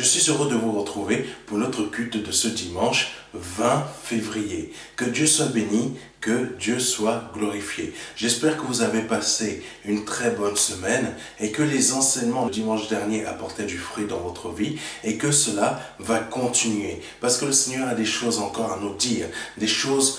je suis heureux de vous retrouver pour notre culte de ce dimanche 20 février. Que Dieu soit béni, que Dieu soit glorifié. J'espère que vous avez passé une très bonne semaine et que les enseignements du dimanche dernier apportaient du fruit dans votre vie et que cela va continuer. Parce que le Seigneur a des choses encore à nous dire, des choses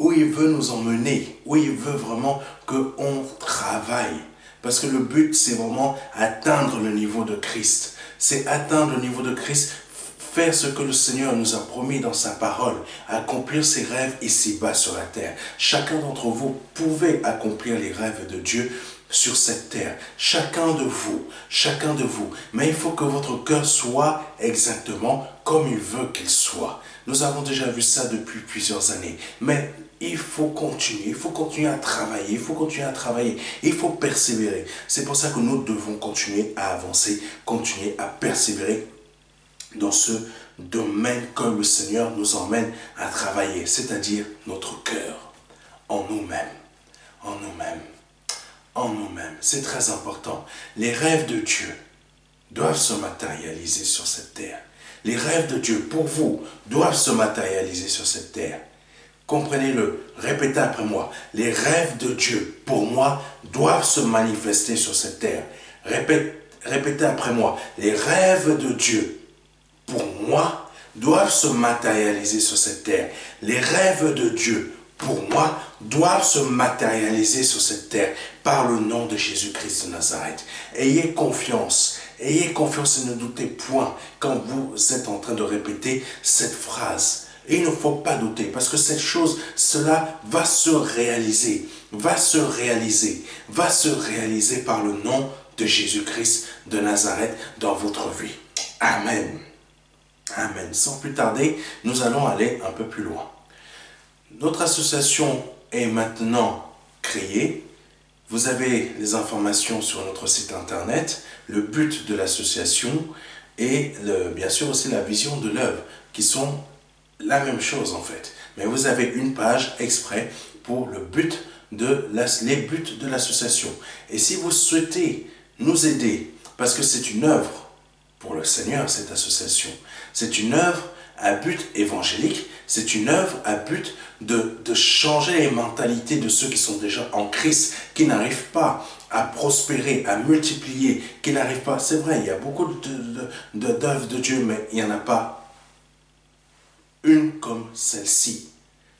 où il veut nous emmener, où il veut vraiment qu'on travaille. Parce que le but, c'est vraiment atteindre le niveau de Christ. C'est atteindre le niveau de Christ, faire ce que le Seigneur nous a promis dans sa parole, accomplir ses rêves ici-bas sur la terre. Chacun d'entre vous pouvait accomplir les rêves de Dieu sur cette terre. Chacun de vous. Mais il faut que votre cœur soit exactement comme il veut qu'il soit. Nous avons déjà vu ça depuis plusieurs années. Mais il faut continuer à travailler, il faut persévérer. C'est pour ça que nous devons continuer à avancer, continuer à persévérer dans ce domaine que le Seigneur nous emmène à travailler, c'est-à-dire notre cœur, en nous-mêmes. C'est très important. Les rêves de Dieu doivent se matérialiser sur cette terre. Les rêves de Dieu pour vous doivent se matérialiser sur cette terre. Comprenez-le, répétez après moi. Les rêves de Dieu, pour moi, doivent se manifester sur cette terre. Répétez après moi. Les rêves de Dieu, pour moi, doivent se matérialiser sur cette terre. Les rêves de Dieu, pour moi, doivent se matérialiser sur cette terre par le nom de Jésus-Christ de Nazareth. Ayez confiance et ne doutez point quand vous êtes en train de répéter cette phrase. Et il ne faut pas douter, parce que cette chose, cela va se réaliser par le nom de Jésus-Christ de Nazareth dans votre vie. Amen. Amen. Sans plus tarder, nous allons aller un peu plus loin. Notre association est maintenant créée. Vous avez les informations sur notre site internet, le but de l'association et bien sûr aussi la vision de l'œuvre, qui sont la même chose en fait, mais vous avez une page exprès pour les buts de l'association. Et si vous souhaitez nous aider, parce que c'est une œuvre pour le Seigneur, cette association, c'est une œuvre à but évangélique, c'est une œuvre à but de changer les mentalités de ceux qui sont déjà en Christ, qui n'arrivent pas à prospérer, à multiplier, qui n'arrivent pas, c'est vrai, il y a beaucoup d'œuvres de Dieu, mais il n'y en a pas une comme celle-ci.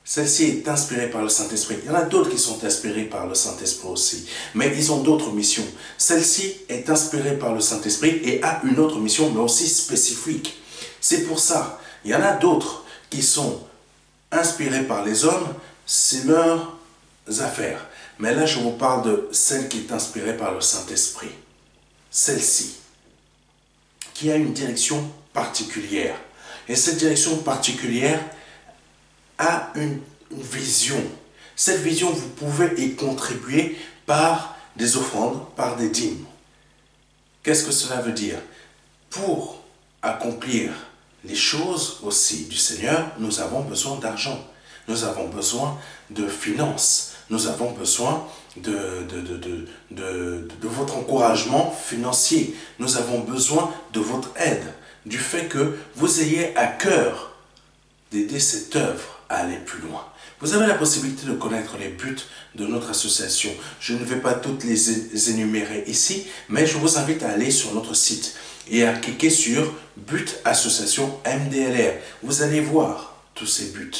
Celle-ci est inspirée par le Saint-Esprit. Il y en a d'autres qui sont inspirés par le Saint-Esprit aussi. Mais ils ont d'autres missions. Celle-ci est inspirée par le Saint-Esprit et a une autre mission, mais aussi spécifique. C'est pour ça. Il y en a d'autres qui sont inspirés par les hommes. C'est leurs affaires. Mais là, je vous parle de celle qui est inspirée par le Saint-Esprit. Celle-ci, qui a une direction particulière. Et cette direction particulière a une vision. Cette vision, vous pouvez y contribuer par des offrandes, par des dîmes. Qu'est-ce que cela veut dire? Pour accomplir les choses aussi du Seigneur, nous avons besoin d'argent. Nous avons besoin de finances. Nous avons besoin de votre encouragement financier. Nous avons besoin de votre aide. Du fait que vous ayez à cœur d'aider cette œuvre à aller plus loin. Vous avez la possibilité de connaître les buts de notre association. Je ne vais pas toutes les énumérer ici, mais je vous invite à aller sur notre site et à cliquer sur But Association MDLR. Vous allez voir tous ces buts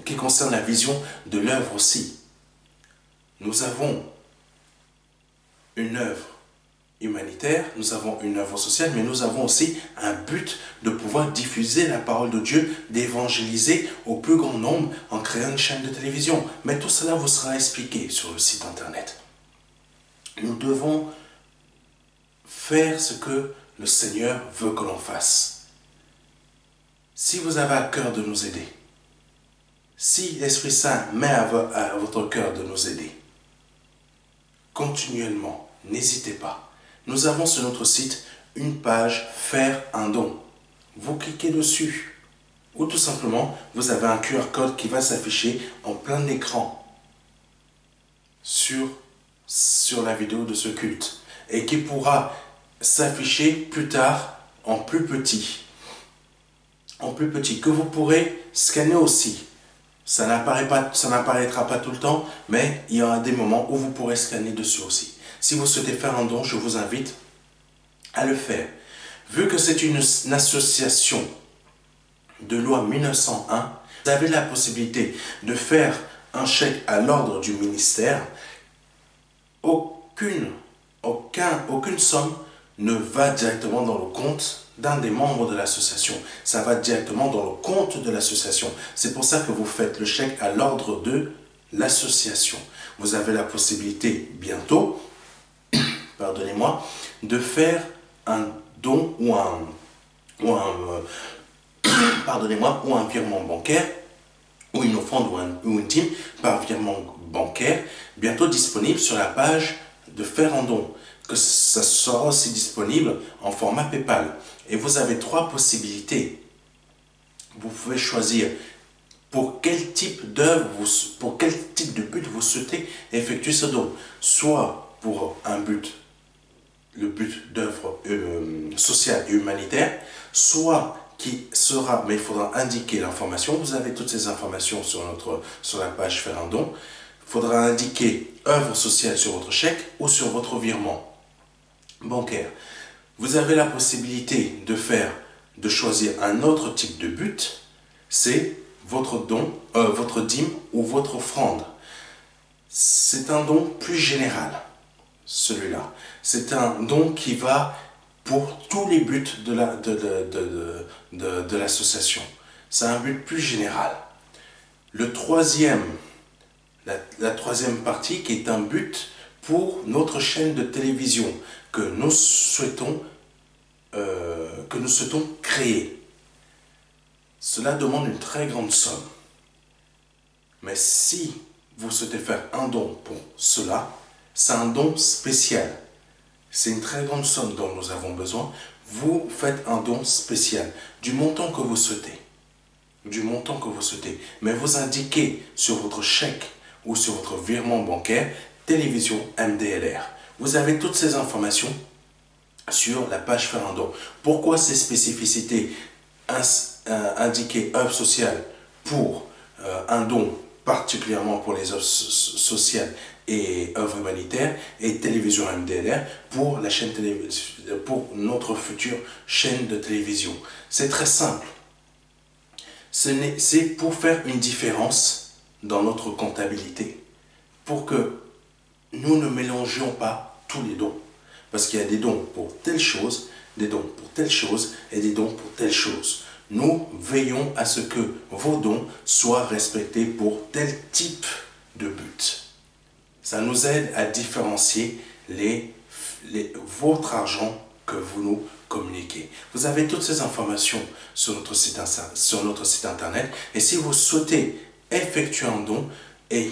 qui concernent la vision de l'œuvre aussi. Nous avons une œuvre humanitaire, nous avons une œuvre sociale, mais nous avons aussi un but de pouvoir diffuser la parole de Dieu, d'évangéliser au plus grand nombre en créant une chaîne de télévision. Mais tout cela vous sera expliqué sur le site internet. Nous devons faire ce que le Seigneur veut que l'on fasse. Si vous avez à cœur de nous aider, si l'Esprit Saint met à votre cœur de nous aider, continuellement, n'hésitez pas. Nous avons sur notre site une page « Faire un don ». Vous cliquez dessus. Ou tout simplement, vous avez un QR code qui va s'afficher en plein écran sur la vidéo de ce culte. et qui pourra s'afficher plus tard en plus petit. En plus petit, que vous pourrez scanner aussi. Ça n'apparaîtra pas tout le temps, mais il y aura des moments où vous pourrez scanner dessus aussi. Si vous souhaitez faire un don, je vous invite à le faire. Vu que c'est une association de loi 1901, vous avez la possibilité de faire un chèque à l'ordre du ministère. Aucune somme ne va directement dans le compte d'un des membres de l'association. Ça va directement dans le compte de l'association. C'est pour ça que vous faites le chèque à l'ordre de l'association. Vous avez la possibilité bientôt, pardonnez-moi, de faire un don ou un virement bancaire ou une offrande ou une dîme par virement bancaire, bientôt disponible sur la page de faire un don, que ça sera aussi disponible en format PayPal. Et vous avez 3 possibilités. Vous pouvez choisir pour quel type d'œuvre, pour quel type de but vous souhaitez effectuer ce don. Soit pour un but, le but d'œuvre sociale et humanitaire, soit qui sera, mais il faudra indiquer l'information. Vous avez toutes ces informations sur la page faire un don. Il faudra indiquer œuvre sociale sur votre chèque ou sur votre virement bancaire. Vous avez la possibilité de choisir un autre type de but, c'est votre don, votre dîme ou votre offrande. C'est un don plus général, celui-là. C'est un don qui va pour tous les buts de l'association. C'est un but plus général. La troisième partie qui est un but pour notre chaîne de télévision que nous souhaitons créer. Cela demande une très grande somme. Mais si vous souhaitez faire un don pour cela, c'est un don spécial. C'est une très grande somme dont nous avons besoin. Vous faites un don spécial du montant que vous souhaitez. Du montant que vous souhaitez. Mais vous indiquez sur votre chèque ou sur votre virement bancaire télévision MDLR. Vous avez toutes ces informations sur la page faire un don. Pourquoi ces spécificités indiquer œuvre sociale pour un don, particulièrement pour les œuvres sociales et œuvres humanitaires, et télévision MDLR pour la chaîne pour notre future chaîne de télévision? C'est très simple. C'est pour faire une différence dans notre comptabilité, pour que nous ne mélangeons pas tous les dons. Parce qu'il y a des dons pour telle chose, des dons pour telle chose et des dons pour telle chose. Nous veillons à ce que vos dons soient respectés pour tel type de but. Ça nous aide à différencier votre argent que vous nous communiquez. Vous avez toutes ces informations sur notre site internet. Et si vous souhaitez effectuer un don et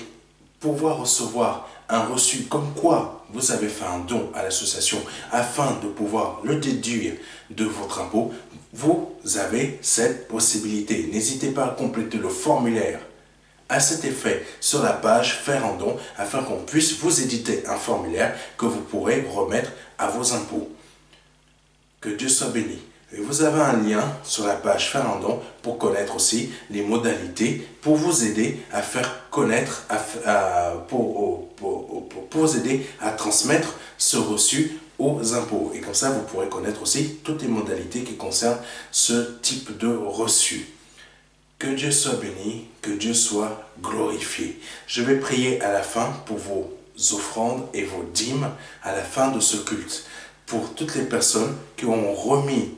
pouvoir recevoir un reçu comme quoi vous avez fait un don à l'association afin de pouvoir le déduire de votre impôt, vous avez cette possibilité. N'hésitez pas à compléter le formulaire à cet effet sur la page faire un don afin qu'on puisse vous éditer un formulaire que vous pourrez remettre à vos impôts. Que Dieu soit béni. Et vous avez un lien sur la page faire un don pour connaître aussi les modalités pour vous aider à faire connaître, pour vous aider à transmettre ce reçu aux impôts. Et comme ça, vous pourrez connaître aussi toutes les modalités qui concernent ce type de reçu. Que Dieu soit béni, que Dieu soit glorifié. Je vais prier à la fin pour vos offrandes et vos dîmes à la fin de ce culte. Pour toutes les personnes qui ont remis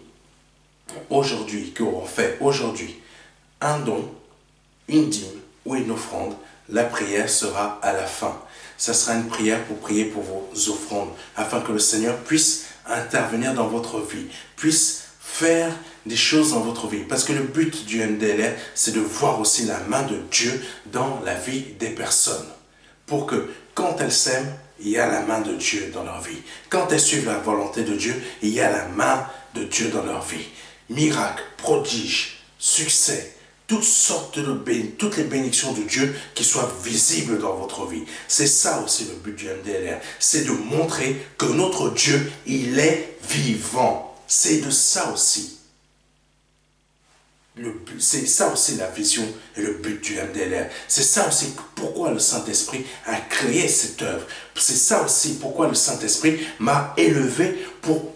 aujourd'hui, qui auront fait aujourd'hui un don, une dîme ou une offrande, la prière sera à la fin. Ça sera une prière pour prier pour vos offrandes, afin que le Seigneur puisse intervenir dans votre vie, puisse faire des choses dans votre vie. Parce que le but du MDLR, c'est de voir aussi la main de Dieu dans la vie des personnes. Pour que quand elles s'aiment, il y a la main de Dieu dans leur vie. Quand elles suivent la volonté de Dieu, il y a la main de Dieu dans leur vie. Miracles, prodiges, succès, toutes sortes de toutes les bénédictions de Dieu qui soient visibles dans votre vie. C'est ça aussi le but du MDLR. C'est de montrer que notre Dieu, il est vivant. C'est de ça aussi. C'est ça aussi la vision et le but du MDLR. C'est ça aussi pourquoi le Saint-Esprit a créé cette œuvre. C'est ça aussi pourquoi le Saint-Esprit m'a élevé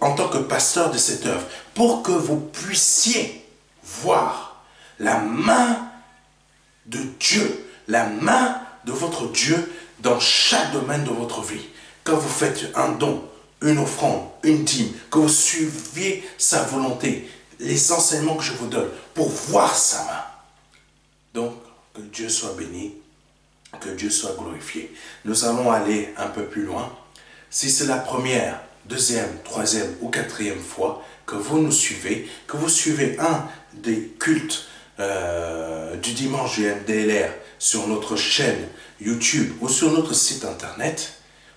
en tant que pasteur de cette œuvre. Pour que vous puissiez voir la main de Dieu, la main de votre Dieu dans chaque domaine de votre vie. Quand vous faites un don, une offrande, une dîme, que vous suiviez sa volonté, les enseignements que je vous donne pour voir sa main. Donc, que Dieu soit béni, que Dieu soit glorifié. Nous allons aller un peu plus loin. Si c'est la première, deuxième, troisième ou quatrième fois que vous nous suivez, que vous suivez un des cultes du dimanche du MDLR sur notre chaîne YouTube ou sur notre site internet,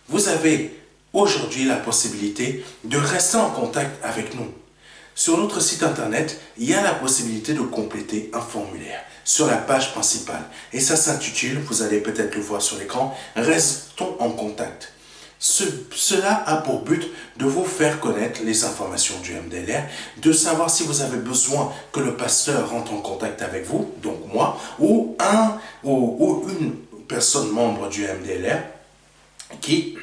vous avez aujourd'hui la possibilité de rester en contact avec nous. Sur notre site internet, il y a la possibilité de compléter un formulaire sur la page principale. Et ça s'intitule, vous allez peut-être le voir sur l'écran, « Restons en contact ». Cela a pour but de vous faire connaître les informations du MDLR, de savoir si vous avez besoin que le pasteur rentre en contact avec vous, donc moi, ou une personne membre du MDLR qui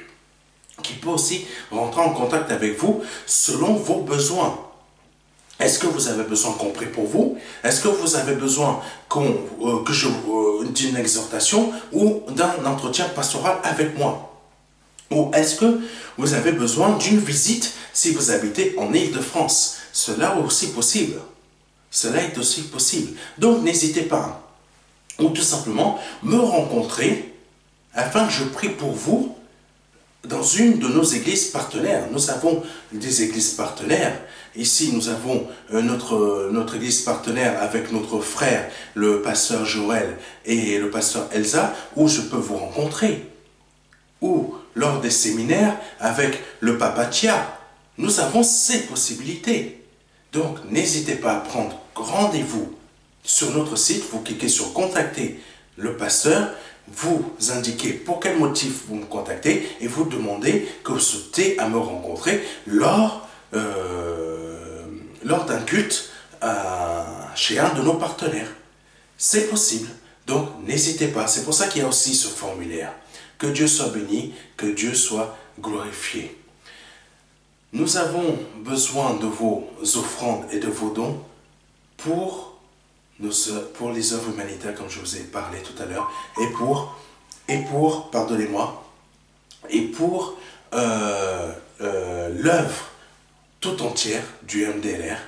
peut aussi rentrer en contact avec vous selon vos besoins. Est-ce que vous avez besoin qu'on prie pour vous? Est-ce que vous avez besoin que je d'une exhortation ou d'un entretien pastoral avec moi? Ou est-ce que vous avez besoin d'une visite si vous habitez en Île-de-France? Cela est aussi possible. Cela est aussi possible. Donc n'hésitez pas. Ou tout simplement me rencontrer afin que je prie pour vous dans une de nos églises partenaires. Nous avons des églises partenaires. Ici, nous avons notre église partenaire avec notre frère, le pasteur Joël et le pasteur Elsa, où je peux vous rencontrer. Ou lors des séminaires avec le Papa Tia. Nous avons ces possibilités. Donc, n'hésitez pas à prendre rendez-vous sur notre site. Vous cliquez sur « Contacter le pasteur ». Vous indiquez pour quel motif vous me contactez et vous demandez que vous souhaitez à me rencontrer lors d'un culte chez un de nos partenaires. C'est possible, donc n'hésitez pas. C'est pour ça qu'il y a aussi ce formulaire. Que Dieu soit béni, que Dieu soit glorifié. Nous avons besoin de vos offrandes et de vos dons pour les œuvres humanitaires, comme je vous ai parlé tout à l'heure, et pour pardonnez-moi, et pour l'œuvre tout entière du MDLR,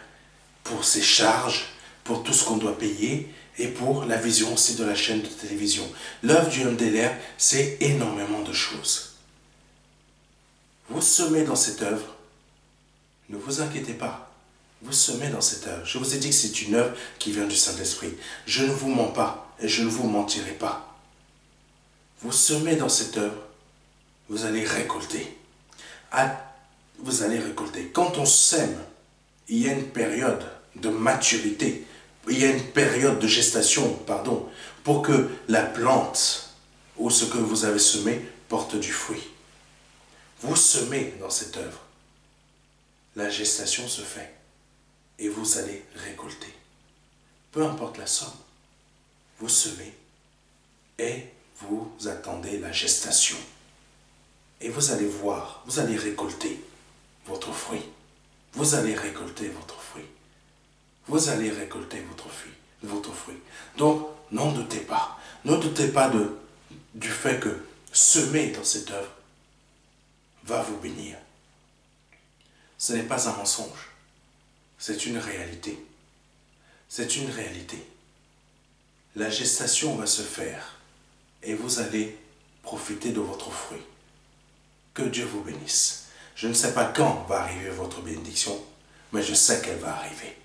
pour ses charges, pour tout ce qu'on doit payer, et pour la vision aussi de la chaîne de télévision. L'œuvre du MDLR, c'est énormément de choses. Vous semez dans cette œuvre, ne vous inquiétez pas. Vous semez dans cette œuvre. Je vous ai dit que c'est une œuvre qui vient du Saint-Esprit. Je ne vous mens pas et je ne vous mentirai pas. Vous semez dans cette œuvre, vous allez récolter. Vous allez récolter. Quand on sème, il y a une période de maturité, il y a une période de gestation, pardon, pour que la plante ou ce que vous avez semé porte du fruit. Vous semez dans cette œuvre. La gestation se fait. Et vous allez récolter. Peu importe la somme, vous semez et vous attendez la gestation. Et vous allez voir, vous allez récolter votre fruit. Vous allez récolter votre fruit. Vous allez récolter votre fruit. Donc, n'en doutez pas. Ne doutez pas du fait que semer dans cette œuvre va vous bénir. Ce n'est pas un mensonge. C'est une réalité. C'est une réalité. La gestation va se faire et vous allez profiter de votre fruit. Que Dieu vous bénisse. Je ne sais pas quand va arriver votre bénédiction, mais je sais qu'elle va arriver.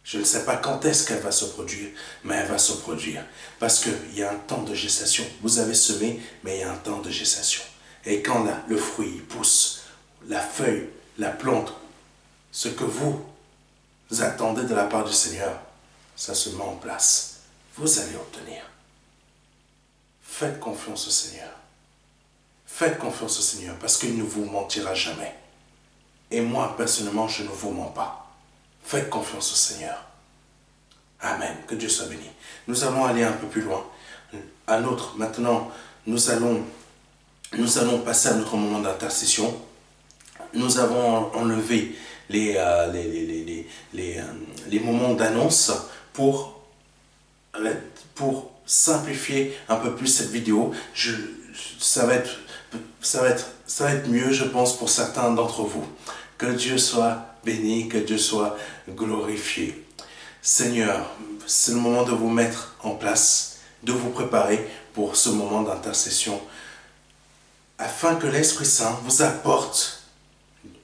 Je ne sais pas quand est-ce qu'elle va se produire, mais elle va se produire. Parce qu'il y a un temps de gestation. Vous avez semé, mais il y a un temps de gestation. Et quand le fruit pousse, la feuille, la plante, ce que vous attendez de la part du Seigneur, ça se met en place, vous allez obtenir. Faites confiance au Seigneur. Faites confiance au Seigneur parce qu'il ne vous mentira jamais. Et moi, personnellement, je ne vous mens pas. Faites confiance au Seigneur. Amen. Que Dieu soit béni. Nous allons aller un peu plus loin. Maintenant, nous allons passer à notre moment d'intercession. Nous avons enlevé les moments d'annonce pour simplifier un peu plus cette vidéo. Ça va être mieux, je pense, pour certains d'entre vous. Que Dieu soit béni, que Dieu soit glorifié. Seigneur, c'est le moment de vous mettre en place, de vous préparer pour ce moment d'intercession, afin que l'Esprit Saint vous apporte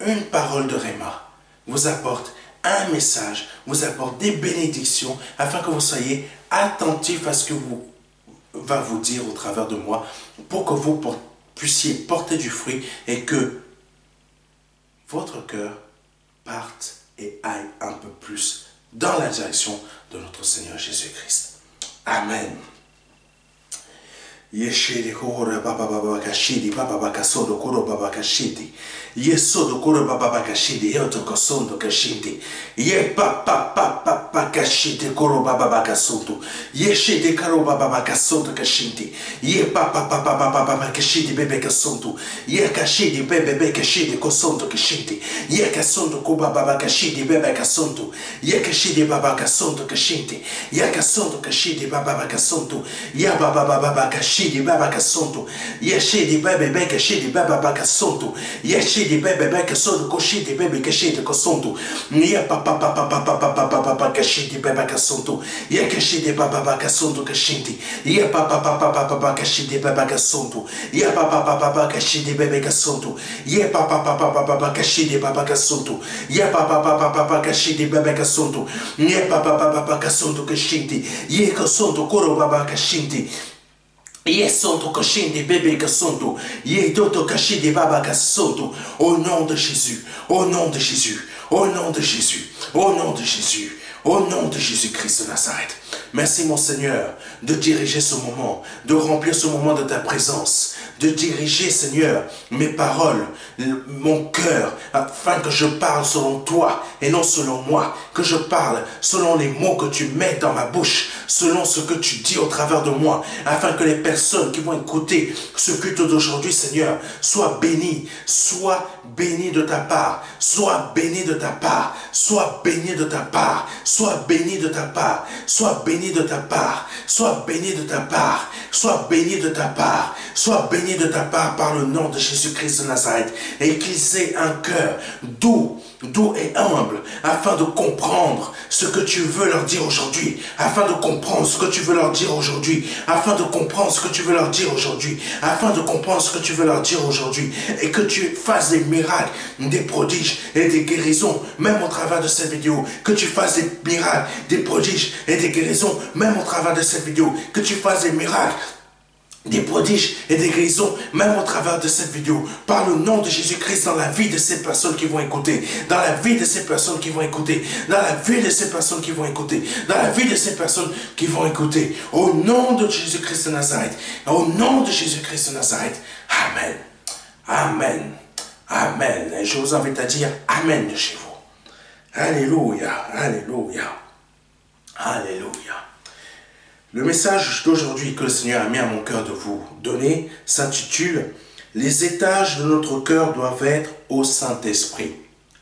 une parole de Réma, vous apporte un message, vous apporte des bénédictions, afin que vous soyez attentifs à ce que va vous dire au travers de moi, pour que vous puissiez porter du fruit et que votre cœur parte et aille un peu plus dans la direction de notre Seigneur Jésus-Christ. Amen. Yeshede koro baba baba kashidi baba baba kasodo koro baba kashidi yesodo koro baba baba kashidi yoto kosondo kashidi ye papa papa kashidi koro baba baba kasodo yeshede karo baba baba kasondo kashidi ye papa papa baba kashidi bebe kasondo ye kashidi bebe kashidi kosondo kashidi ye kasondo ko baba baba kashidi bebe kasondo ye kashidi baba kasondo kashidi ye kasondo kashidi baba baba kasondo ya baba baba kashidi baba kasonto yeshidi bebe beke shidi baba baka sonto yeshidi bebe beke sonto koshidi bebe kashidi kosonto ya papa papa papa papa papa kashidi bebe kasonto ya kashidi baba baka sonto kashidi ya papa papa papa kashidi baba kasonto ya papa papa kashidi bebe kasonto ya papa papa papa kashidi baba kasonto ya papa papa kashidi bebe kasonto ya papa papa kasonto kashidi ya kasonto koro baba kashidi Yesonto kashindi bébé kasonto, yedoto kashindi baba kasonto, au nom de Jésus, au nom de Jésus, au nom de Jésus, au nom de Jésus, au nom de Jésus-Christ de Nazareth. Merci mon Seigneur de diriger ce moment, de remplir ce moment de ta présence, de diriger Seigneur mes paroles, mon cœur, afin que je parle selon toi et non selon moi, que je parle selon les mots que tu mets dans ma bouche, selon ce que tu dis au travers de moi, afin que les personnes qui vont écouter ce culte d'aujourd'hui Seigneur, soient bénies de ta part, sois béni de ta part, sois béni de ta part, sois béni de ta part, sois béni de ta part, sois béni de ta part, sois béni de ta part, sois béni de ta part par le nom de Jésus-Christ de Nazareth, et qu'ils aient un cœur doux et humble, afin de comprendre ce que tu veux leur dire aujourd'hui, afin de comprendre ce que tu veux leur dire aujourd'hui, afin de comprendre ce que tu veux leur dire aujourd'hui, afin de comprendre ce que tu veux leur dire aujourd'hui, et que tu fasses des miracles, des prodiges et des guérisons, même au travers de cette vidéo, que tu fasses des miracles, des prodiges et des guérisons, même au travers de cette vidéo, que tu fasses des miracles, des prodiges et des guérisons, même au travers de cette vidéo, par le nom de Jésus-Christ, dans la vie de ces personnes qui vont écouter, dans la vie de ces personnes qui vont écouter, dans la vie de ces personnes qui vont écouter, dans la vie de ces personnes qui vont écouter, au nom de Jésus-Christ de Nazareth, au nom de Jésus-Christ de Nazareth, Amen, Amen, Amen, et je vous invite à dire Amen de chez vous, Alléluia, Alléluia, Alléluia. Le message d'aujourd'hui que le Seigneur a mis à mon cœur de vous donner s'intitule « Les étages de notre cœur doivent être au Saint-Esprit ».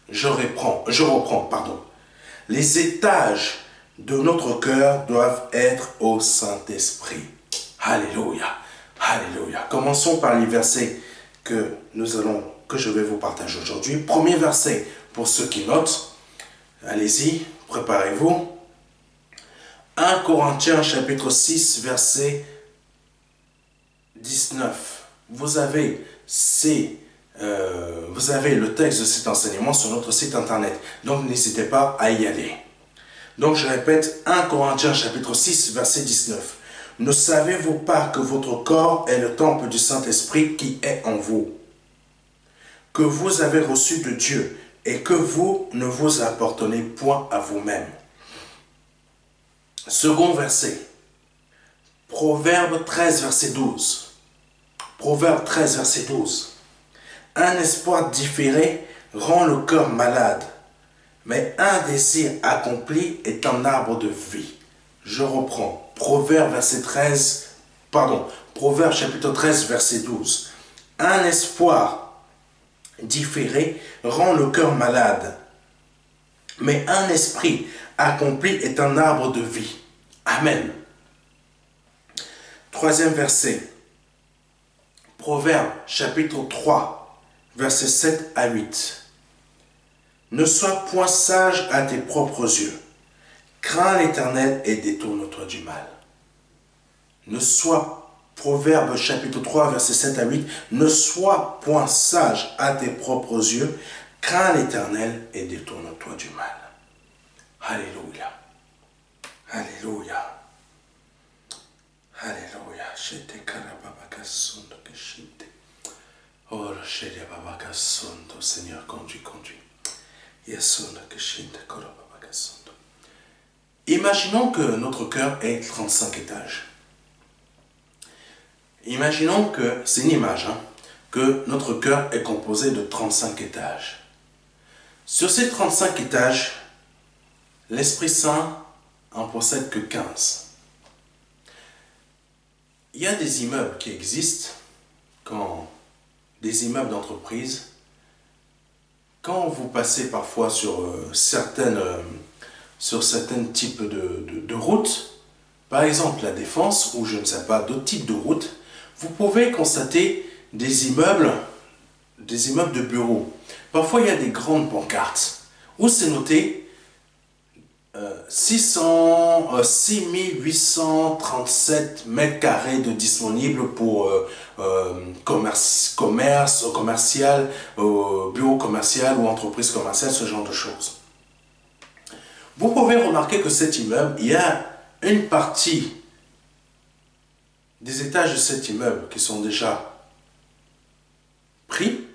Je reprends, pardon. Les étages de notre cœur doivent être au Saint-Esprit. Alléluia, Alléluia. Commençons par les versets que je vais vous partager aujourd'hui. Premier verset pour ceux qui notent. Allez-y, préparez-vous. 1 Corinthiens chapitre 6 verset 19. Vous avez le texte de cet enseignement sur notre site internet. Donc n'hésitez pas à y aller. Donc je répète, 1 Corinthiens chapitre 6 verset 19. Ne savez-vous pas que votre corps est le temple du Saint-Esprit qui est en vous, que vous avez reçu de Dieu et que vous ne vous appartenez point à vous-même? Second verset. Proverbe 13, verset 12. Proverbe 13, verset 12. Un espoir différé rend le cœur malade, mais un désir accompli est un arbre de vie. Je reprends. Proverbe chapitre 13, verset 12. Un espoir différé rend le cœur malade, mais un esprit accompli est un arbre de vie. Amen. Troisième verset. Proverbe chapitre 3, versets 7 à 8. Ne sois point sage à tes propres yeux. Crains l'Éternel et détourne-toi du mal. Ne sois, Proverbe chapitre 3, versets 7 à 8. Ne sois point sage à tes propres yeux. Crains l'Éternel et détourne-toi du mal. Alléluia. Alléluia. Alléluia. Oh, Seigneur, conduis. Imaginons que notre cœur ait 35 étages. Imaginons que, c'est une image, que notre cœur est composé de 35 étages. Sur ces 35 étages, l'Esprit Saint en possède que 15. Il y a des immeubles qui existent, des immeubles d'entreprise. Quand vous passez parfois sur certains types de routes, par exemple la Défense, ou je ne sais pas, d'autres types de routes, vous pouvez constater des immeubles de bureaux. Parfois il y a des grandes pancartes où c'est noté 6837 mètres carrés de disponibles pour commerce commercial, bureau commercial ou entreprise commerciale, ce genre de choses. Vous pouvez remarquer que cet immeuble, il y a une partie des étages de cet immeuble qui sont déjà pris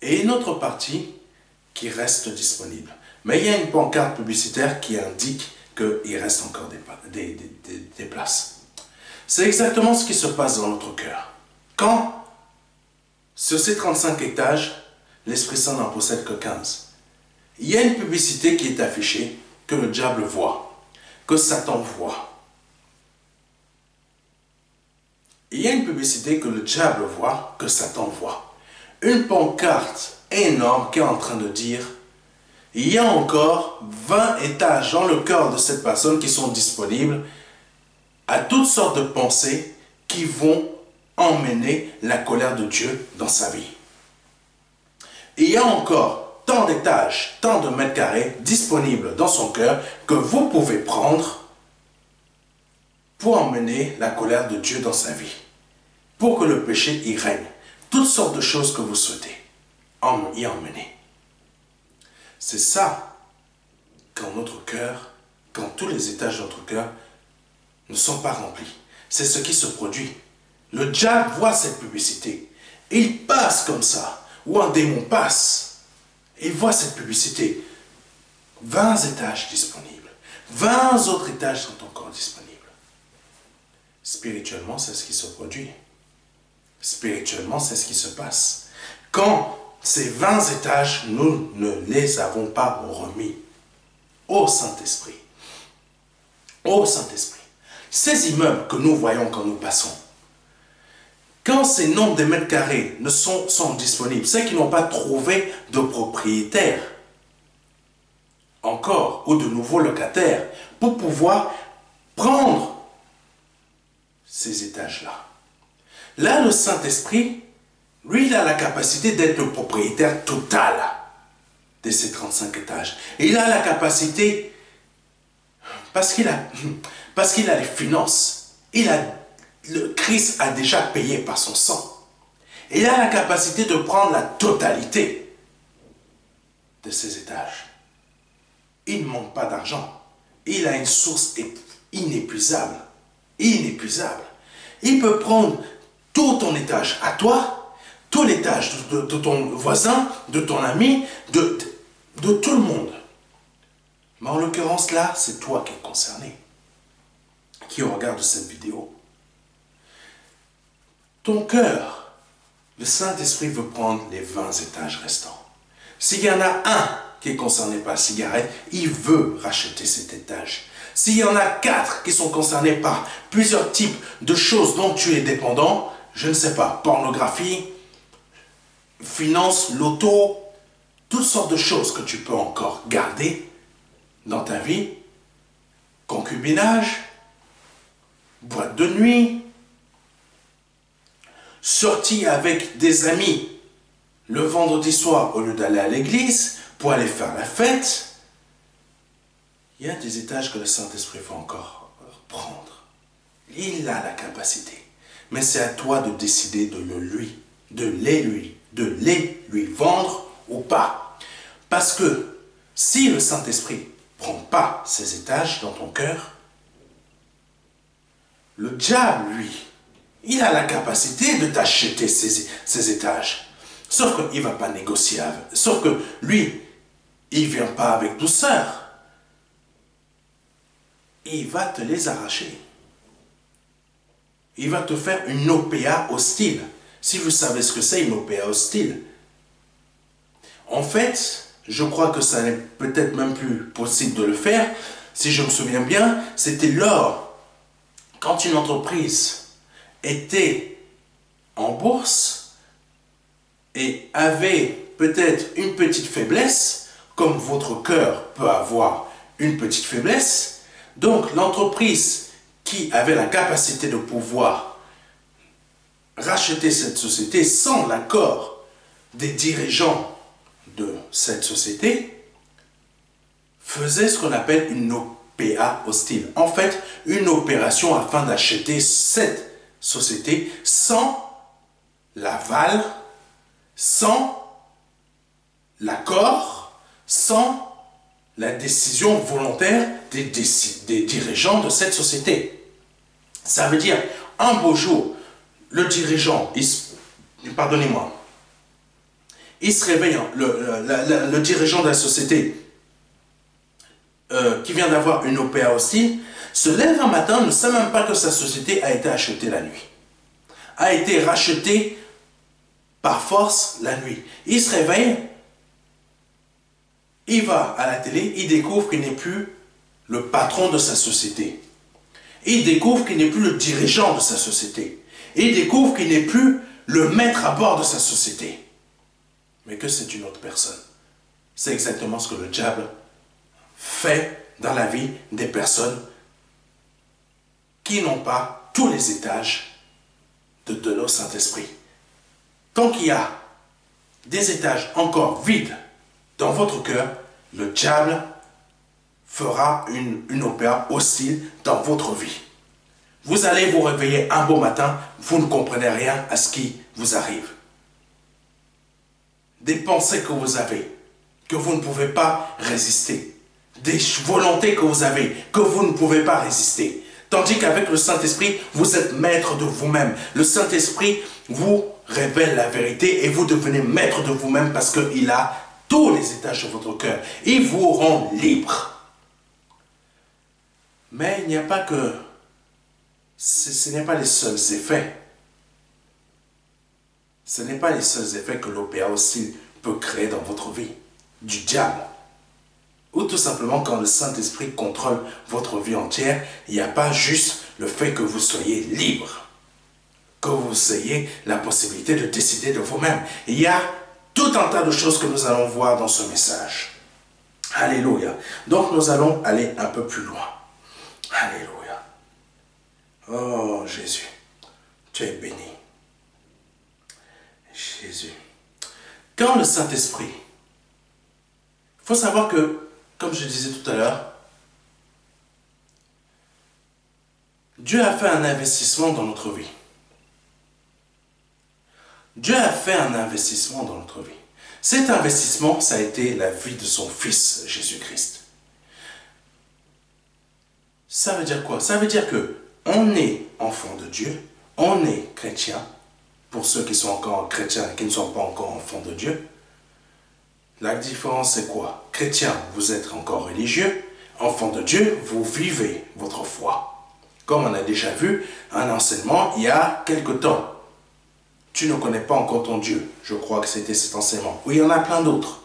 et une autre partie qui reste disponible. Mais il y a une pancarte publicitaire qui indique qu'il reste encore des places. C'est exactement ce qui se passe dans notre cœur. Quand, sur ces 35 étages, l'Esprit Saint n'en possède que 15. Il y a une publicité qui est affichée, que le diable voit, que Satan voit. Il y a une publicité que le diable voit, que Satan voit. Une pancarte énorme qui est en train de dire: il y a encore 20 étages dans le cœur de cette personne qui sont disponibles à toutes sortes de pensées qui vont emmener la colère de Dieu dans sa vie. Il y a encore tant d'étages, tant de mètres carrés disponibles dans son cœur que vous pouvez prendre pour emmener la colère de Dieu dans sa vie, pour que le péché y règne. Toutes sortes de choses que vous souhaitez y emmener. C'est ça, quand notre cœur, quand tous les étages de notre cœur ne sont pas remplis. C'est ce qui se produit. Le diable voit cette publicité. Il passe comme ça, ou un démon passe. Il voit cette publicité. 20 étages disponibles. 20 autres étages sont encore disponibles. Spirituellement, c'est ce qui se produit. Spirituellement, c'est ce qui se passe. Quand ces 20 étages, nous ne les avons pas remis. Ô Saint-Esprit, ô Saint-Esprit, ces immeubles que nous voyons quand nous passons, quand ces nombres de mètres carrés sont disponibles, ceux qui n'ont pas trouvé de propriétaire encore, ou de nouveaux locataires, pour pouvoir prendre ces étages-là. Là, le Saint-Esprit, lui, il a la capacité d'être le propriétaire total de ces 35 étages. Et il a la capacité, parce qu'il a les finances, le Christ a déjà payé par son sang. Et il a la capacité de prendre la totalité de ces étages. Il ne manque pas d'argent. Il a une source inépuisable. Inépuisable. Il peut prendre tout ton étage à toi, tout l'étage de ton voisin, de ton ami, de tout le monde. Mais en l'occurrence là, c'est toi qui es concerné, qui regarde cette vidéo. Ton cœur, le Saint-Esprit veut prendre les 20 étages restants. S'il y en a un qui est concerné par la cigarette, il veut racheter cet étage. S'il y en a 4 qui sont concernés par plusieurs types de choses dont tu es dépendant, je ne sais pas, pornographie, finance, loto, toutes sortes de choses que tu peux encore garder dans ta vie, concubinage, boîte de nuit, sortie avec des amis le vendredi soir au lieu d'aller à l'église pour aller faire la fête. Il y a des étages que le Saint-Esprit va encore prendre. Il a la capacité. Mais c'est à toi de décider de les lui vendre ou pas. Parce que si le Saint-Esprit ne prend pas ces étages dans ton cœur, le diable, lui, il a la capacité de t'acheter ces étages. Sauf qu'il ne va pas négocier avec. Sauf que lui, il ne vient pas avec douceur. Il va te les arracher. Il va te faire une OPA hostile. Si vous savez ce que c'est une OPA hostile. En fait, je crois que ça n'est peut-être même plus possible de le faire. Si je me souviens bien, c'était quand une entreprise était en bourse et avait peut-être une petite faiblesse, comme votre cœur peut avoir une petite faiblesse. Donc l'entreprise qui avait la capacité de pouvoir racheter cette société sans l'accord des dirigeants de cette société faisait ce qu'on appelle une OPA hostile. En fait, une opération afin d'acheter cette société sans l'aval, sans l'accord, sans la décision volontaire des dirigeants de cette société. Ça veut dire, un beau jour, le dirigeant, pardonnez-moi, il se réveille, le dirigeant de la société qui vient d'avoir une OPA hostile, se lève un matin, ne sait même pas que sa société a été achetée la nuit. A été rachetée par force la nuit. Il se réveille, il va à la télé, il découvre qu'il n'est plus le patron de sa société. Il découvre qu'il n'est plus le dirigeant de sa société. Il découvre qu'il n'est plus le maître à bord de sa société. Mais que c'est une autre personne. C'est exactement ce que le diable fait dans la vie des personnes qui n'ont pas tous les étages de notre Saint-Esprit. Tant qu'il y a des étages encore vides dans votre cœur, le diable fera une opéra hostile dans votre vie. Vous allez vous réveiller un beau matin, vous ne comprenez rien à ce qui vous arrive. Des pensées que vous avez, que vous ne pouvez pas résister. Des volontés que vous avez, que vous ne pouvez pas résister. Tandis qu'avec le Saint-Esprit, vous êtes maître de vous-même. Le Saint-Esprit vous révèle la vérité et vous devenez maître de vous-même parce qu'il a tous les étages de votre cœur. Il vous rend libre. Mais il n'y a pas que... Ce n'est pas les seuls effets. Ce n'est pas les seuls effets que l'OPA aussi peut créer dans votre vie. Du diable. Ou tout simplement quand le Saint-Esprit contrôle votre vie entière, il n'y a pas juste le fait que vous soyez libre. Que vous ayez la possibilité de décider de vous-même. Il y a tout un tas de choses que nous allons voir dans ce message. Alléluia. Donc nous allons aller un peu plus loin. Alléluia. Oh Jésus, tu es béni. Jésus. Quand le Saint-Esprit, il faut savoir que, comme je disais tout à l'heure, Dieu a fait un investissement dans notre vie. Dieu a fait un investissement dans notre vie. Cet investissement, ça a été la vie de son Fils, Jésus-Christ. Ça veut dire quoi? Ça veut dire que on est enfant de Dieu, on est chrétien, pour ceux qui sont encore chrétiens et qui ne sont pas encore enfants de Dieu. La différence c'est quoi? Chrétien, vous êtes encore religieux, enfant de Dieu, vous vivez votre foi. Comme on a déjà vu un enseignement il y a quelque temps. Tu ne connais pas encore ton Dieu. Je crois que c'était cet enseignement. Oui, il y en a plein d'autres.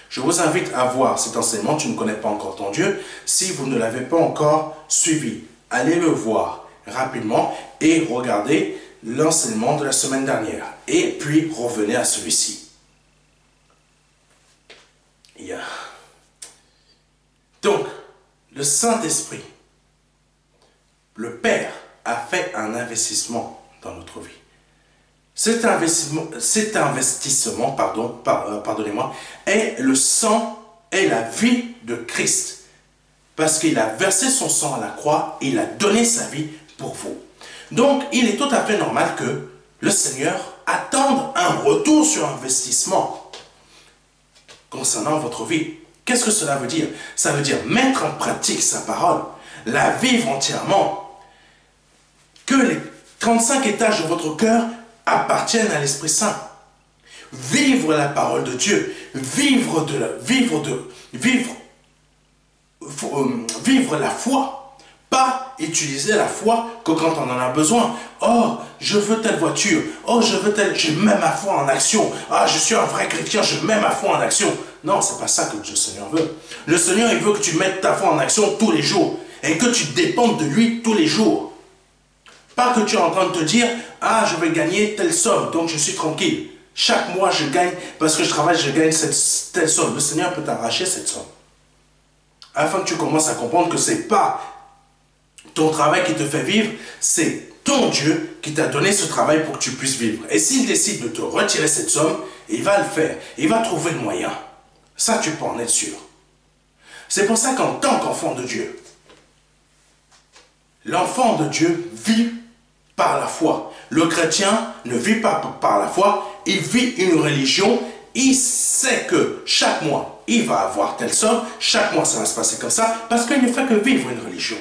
Je vous invite à voir cet enseignement. Tu ne connais pas encore ton Dieu. Si vous ne l'avez pas encore suivi, allez le voir rapidement et regardez l'enseignement de la semaine dernière. Et puis revenez à celui-ci. Donc, le Saint-Esprit, le Père, a fait un investissement dans notre vie. Cet investissement, pardonnez-moi, est le sang et la vie de Christ. Parce qu'il a versé son sang à la croix et il a donné sa vie pour vous. Donc, il est tout à fait normal que le Seigneur attende un retour sur investissement concernant votre vie. Qu'est-ce que cela veut dire? Ça veut dire mettre en pratique sa parole, la vivre entièrement. Que les 35 étages de votre cœur appartiennent à l'Esprit Saint. Vivre la parole de Dieu, vivre la foi. Pas utiliser la foi que quand on en a besoin. Oh, je veux telle voiture. Oh, je mets ma foi en action. Ah, je suis un vrai chrétien, je mets ma foi en action. Non, c'est pas ça que le Seigneur veut. Le Seigneur, il veut que tu mettes ta foi en action tous les jours. Et que tu dépendes de lui tous les jours. Pas que tu es en train de te dire, ah, je vais gagner telle somme, donc je suis tranquille. Chaque mois, je gagne, parce que je travaille, je gagne telle somme. Le Seigneur peut t'arracher cette somme. Afin que tu commences à comprendre que c'est pas ton travail qui te fait vivre, c'est ton Dieu qui t'a donné ce travail pour que tu puisses vivre. Et s'il décide de te retirer cette somme, il va le faire. Il va trouver le moyen. Ça, tu peux en être sûr. C'est pour ça qu'en tant qu'enfant de Dieu, l'enfant de Dieu vit par la foi. Le chrétien ne vit pas par la foi, il vit une religion. Il sait que chaque mois, il va avoir telle somme, chaque mois, ça va se passer comme ça, parce qu'il ne fait que vivre une religion.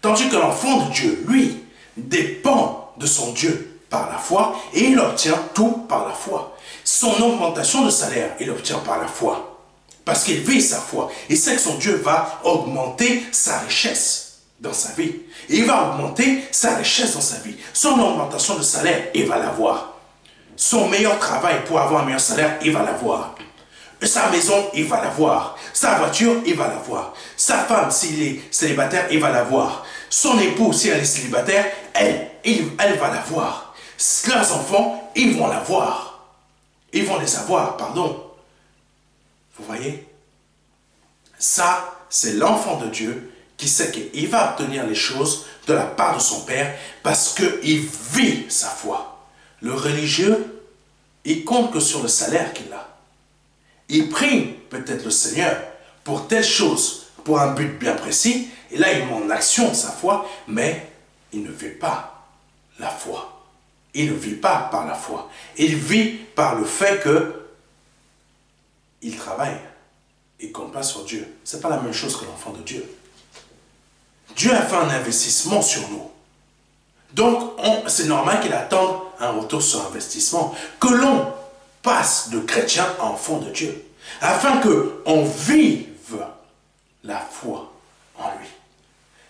Tandis que l'enfant de Dieu, lui, dépend de son Dieu par la foi et il obtient tout par la foi. Son augmentation de salaire, il obtient par la foi. Parce qu'il vit sa foi. Il sait que son Dieu va augmenter sa richesse dans sa vie. Et il va augmenter sa richesse dans sa vie. Son augmentation de salaire, il va l'avoir. Son meilleur travail pour avoir un meilleur salaire, il va l'avoir. Sa maison, il va l'avoir. Sa voiture, il va l'avoir. Sa femme, s'il est célibataire, il va l'avoir. Son époux, si elle est célibataire, elle va l'avoir. Leurs enfants, ils vont l'avoir. Ils vont les avoir, pardon. Vous voyez? Ça, c'est l'enfant de Dieu qui sait qu'il va obtenir les choses de la part de son Père parce qu'il vit sa foi. Le religieux, il compte que sur le salaire qu'il a. Il prie peut-être le Seigneur pour telle chose, pour un but bien précis, et là il met en action sa foi, mais il ne vit pas la foi. Il ne vit pas par la foi. Il vit par le fait que il travaille et compte pas sur Dieu. Ce n'est pas la même chose que l'enfant de Dieu. Dieu a fait un investissement sur nous. Donc, c'est normal qu'il attende un retour sur investissement. Que l'on passe de chrétien à enfant de Dieu. Afin qu'on vive la foi en lui.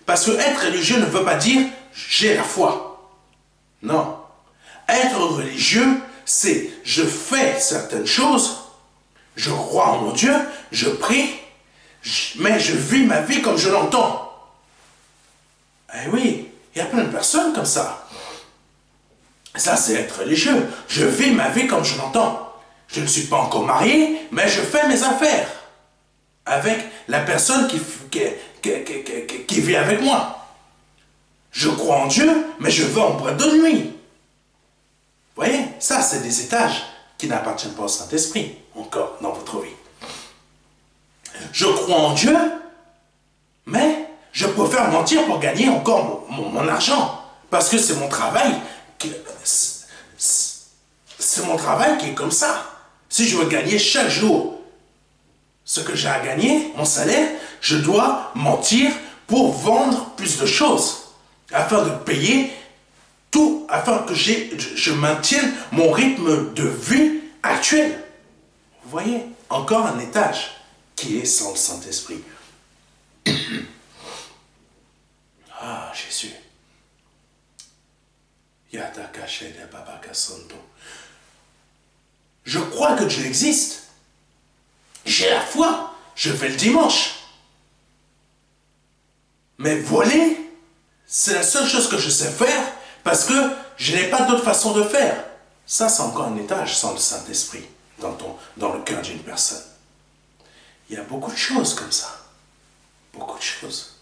Parce que être religieux ne veut pas dire j'ai la foi. Non. Être religieux, c'est je fais certaines choses, je crois en mon Dieu, je prie, mais je vis ma vie comme je l'entends. Eh oui, il y a plein de personnes comme ça. Ça, c'est être religieux. Je vis ma vie comme je l'entends. Je ne suis pas encore marié, mais je fais mes affaires avec la personne qui vit avec moi. Je crois en Dieu, mais je veux en boîte de nuit. Vous voyez, ça, c'est des étages qui n'appartiennent pas au Saint-Esprit, encore, dans votre vie. Je crois en Dieu, mais je préfère mentir pour gagner encore mon argent. Parce que c'est mon travail. C'est mon travail qui est comme ça. Si je veux gagner chaque jour ce que j'ai à gagner, mon salaire, je dois mentir pour vendre plus de choses. Afin de payer tout, afin que je maintienne mon rythme de vie actuel. Vous voyez, encore un étage qui est sans le Saint-Esprit. Je crois que Dieu existe. J'ai la foi. Je vais le dimanche. Mais voler, c'est la seule chose que je sais faire parce que je n'ai pas d'autre façon de faire. Ça, c'est encore un étage sans le Saint-Esprit dans le cœur d'une personne. Il y a beaucoup de choses comme ça. Beaucoup de choses.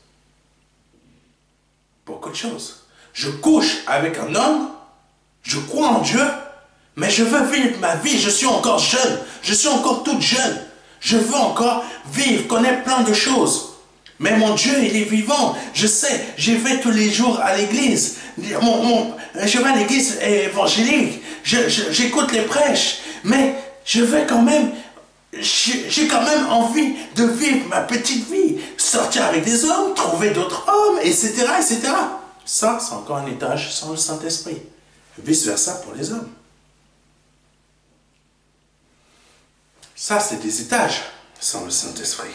Beaucoup de choses. Je couche avec un homme, je crois en Dieu, mais je veux vivre ma vie. Je suis encore jeune. Je suis encore toute jeune. Je veux encore vivre, connaître plein de choses. Mais mon Dieu, il est vivant. Je sais, j'y vais tous les jours à l'église. Je vais à l'église évangélique. J'écoute les prêches. Mais je vais quand même... J'ai quand même envie de vivre ma petite vie. Sortir avec des hommes, trouver d'autres hommes, etc., etc. Ça, c'est encore un étage sans le Saint-Esprit. Vice-versa pour les hommes. Ça, c'est des étages sans le Saint-Esprit.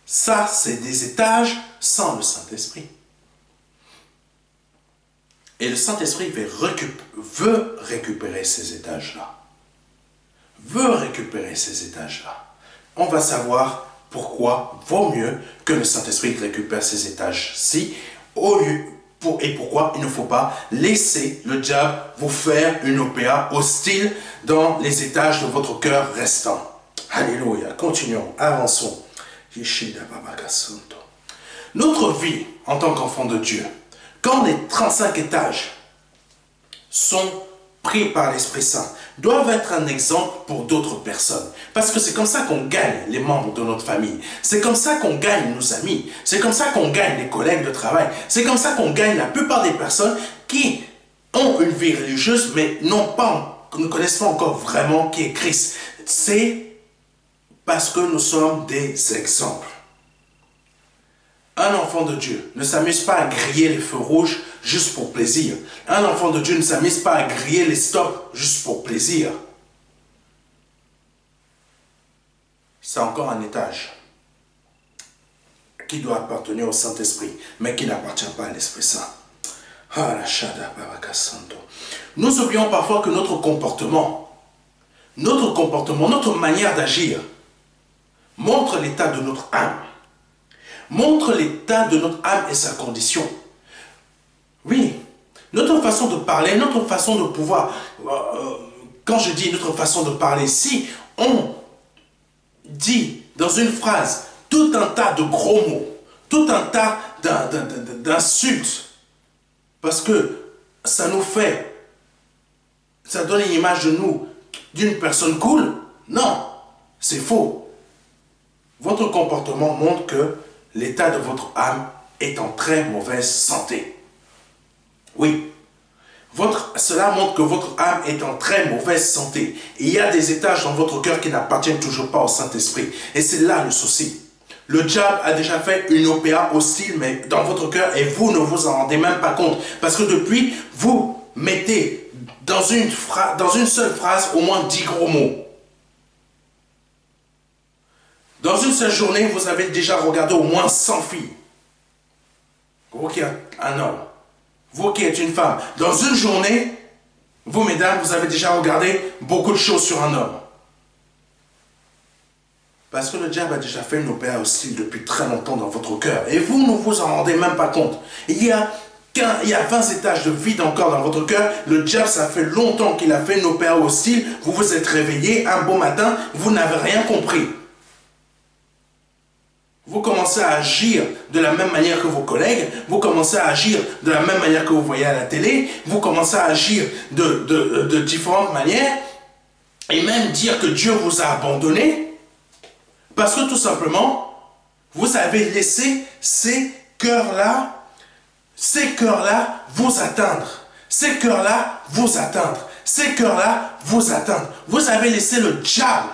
Ça, c'est des étages sans le Saint-Esprit. Et le Saint-Esprit veut récupérer ces étages-là. Veut récupérer ces étages-là. On va savoir pourquoi vaut mieux que le Saint-Esprit récupère ces étages-ci et pourquoi il ne faut pas laisser le diable vous faire une OPA hostile dans les étages de votre cœur restants. Alléluia. Continuons, avançons. Notre vie en tant qu'enfant de Dieu, quand les 35 étages sont pris par l'Esprit Saint, doivent être un exemple pour d'autres personnes. Parce que c'est comme ça qu'on gagne les membres de notre famille. C'est comme ça qu'on gagne nos amis. C'est comme ça qu'on gagne les collègues de travail. C'est comme ça qu'on gagne la plupart des personnes qui ont une vie religieuse, mais ne connaissent pas encore vraiment qui est Christ. C'est parce que nous sommes des exemples. Un enfant de Dieu ne s'amuse pas à griller les feux rouges juste pour plaisir. Un enfant de Dieu ne s'amuse pas à griller les stops juste pour plaisir. C'est encore un étage qui doit appartenir au Saint-Esprit, mais qui n'appartient pas à l'Esprit Saint. Nous oublions parfois que notre comportement, notre manière d'agir, montre l'état de notre âme. Montre l'état de notre âme et sa condition. Oui, notre façon de parler, notre façon de pouvoir... quand je dis notre façon de parler, si on dit dans une phrase tout un tas de gros mots, tout un tas d'insultes, parce que ça nous fait... ça donne une image de nous, d'une personne cool, non, c'est faux. Votre comportement montre que l'état de votre âme est en très mauvaise santé. Oui, cela montre que votre âme est en très mauvaise santé. Et il y a des étages dans votre cœur qui n'appartiennent toujours pas au Saint-Esprit. Et c'est là le souci. Le diable a déjà fait une OPA hostile mais dans votre cœur et vous ne vous en rendez même pas compte. Parce que depuis, vous mettez dans une seule phrase au moins 10 gros mots. Dans une seule journée, vous avez déjà regardé au moins 100 filles. Vous qui êtes un homme, vous qui êtes une femme, dans une journée, vous mesdames, vous avez déjà regardé beaucoup de choses sur un homme. Parce que le diable a déjà fait une opéra hostile depuis très longtemps dans votre cœur. Et vous ne vous en rendez même pas compte. Il y a 20 étages de vide encore dans votre cœur. Le diable, ça fait longtemps qu'il a fait une opéra hostile. Vous vous êtes réveillé un beau matin, vous n'avez rien compris. Vous commencez à agir de la même manière que vos collègues, vous commencez à agir de la même manière que vous voyez à la télé, vous commencez à agir de différentes manières, et même dire que Dieu vous a abandonné, parce que tout simplement, vous avez laissé ces cœurs-là vous atteindre. Ces cœurs-là vous atteindre. Ces cœurs-là vous atteindre. Vous avez laissé le diable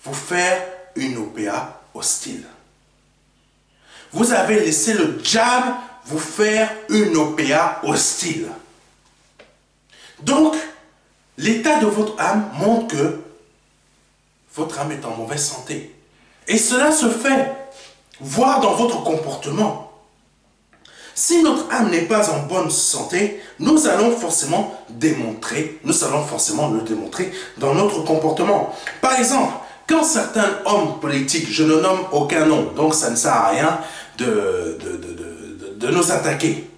vous faire une OPA hostile. Vous avez laissé le diable vous faire une OPA hostile. Donc, l'état de votre âme montre que votre âme est en mauvaise santé. Et cela se fait voir dans votre comportement. Si notre âme n'est pas en bonne santé, nous allons forcément le démontrer dans notre comportement. Par exemple, quand certains hommes politiques, je ne nomme aucun nom, donc ça ne sert à rien de nous attaquer.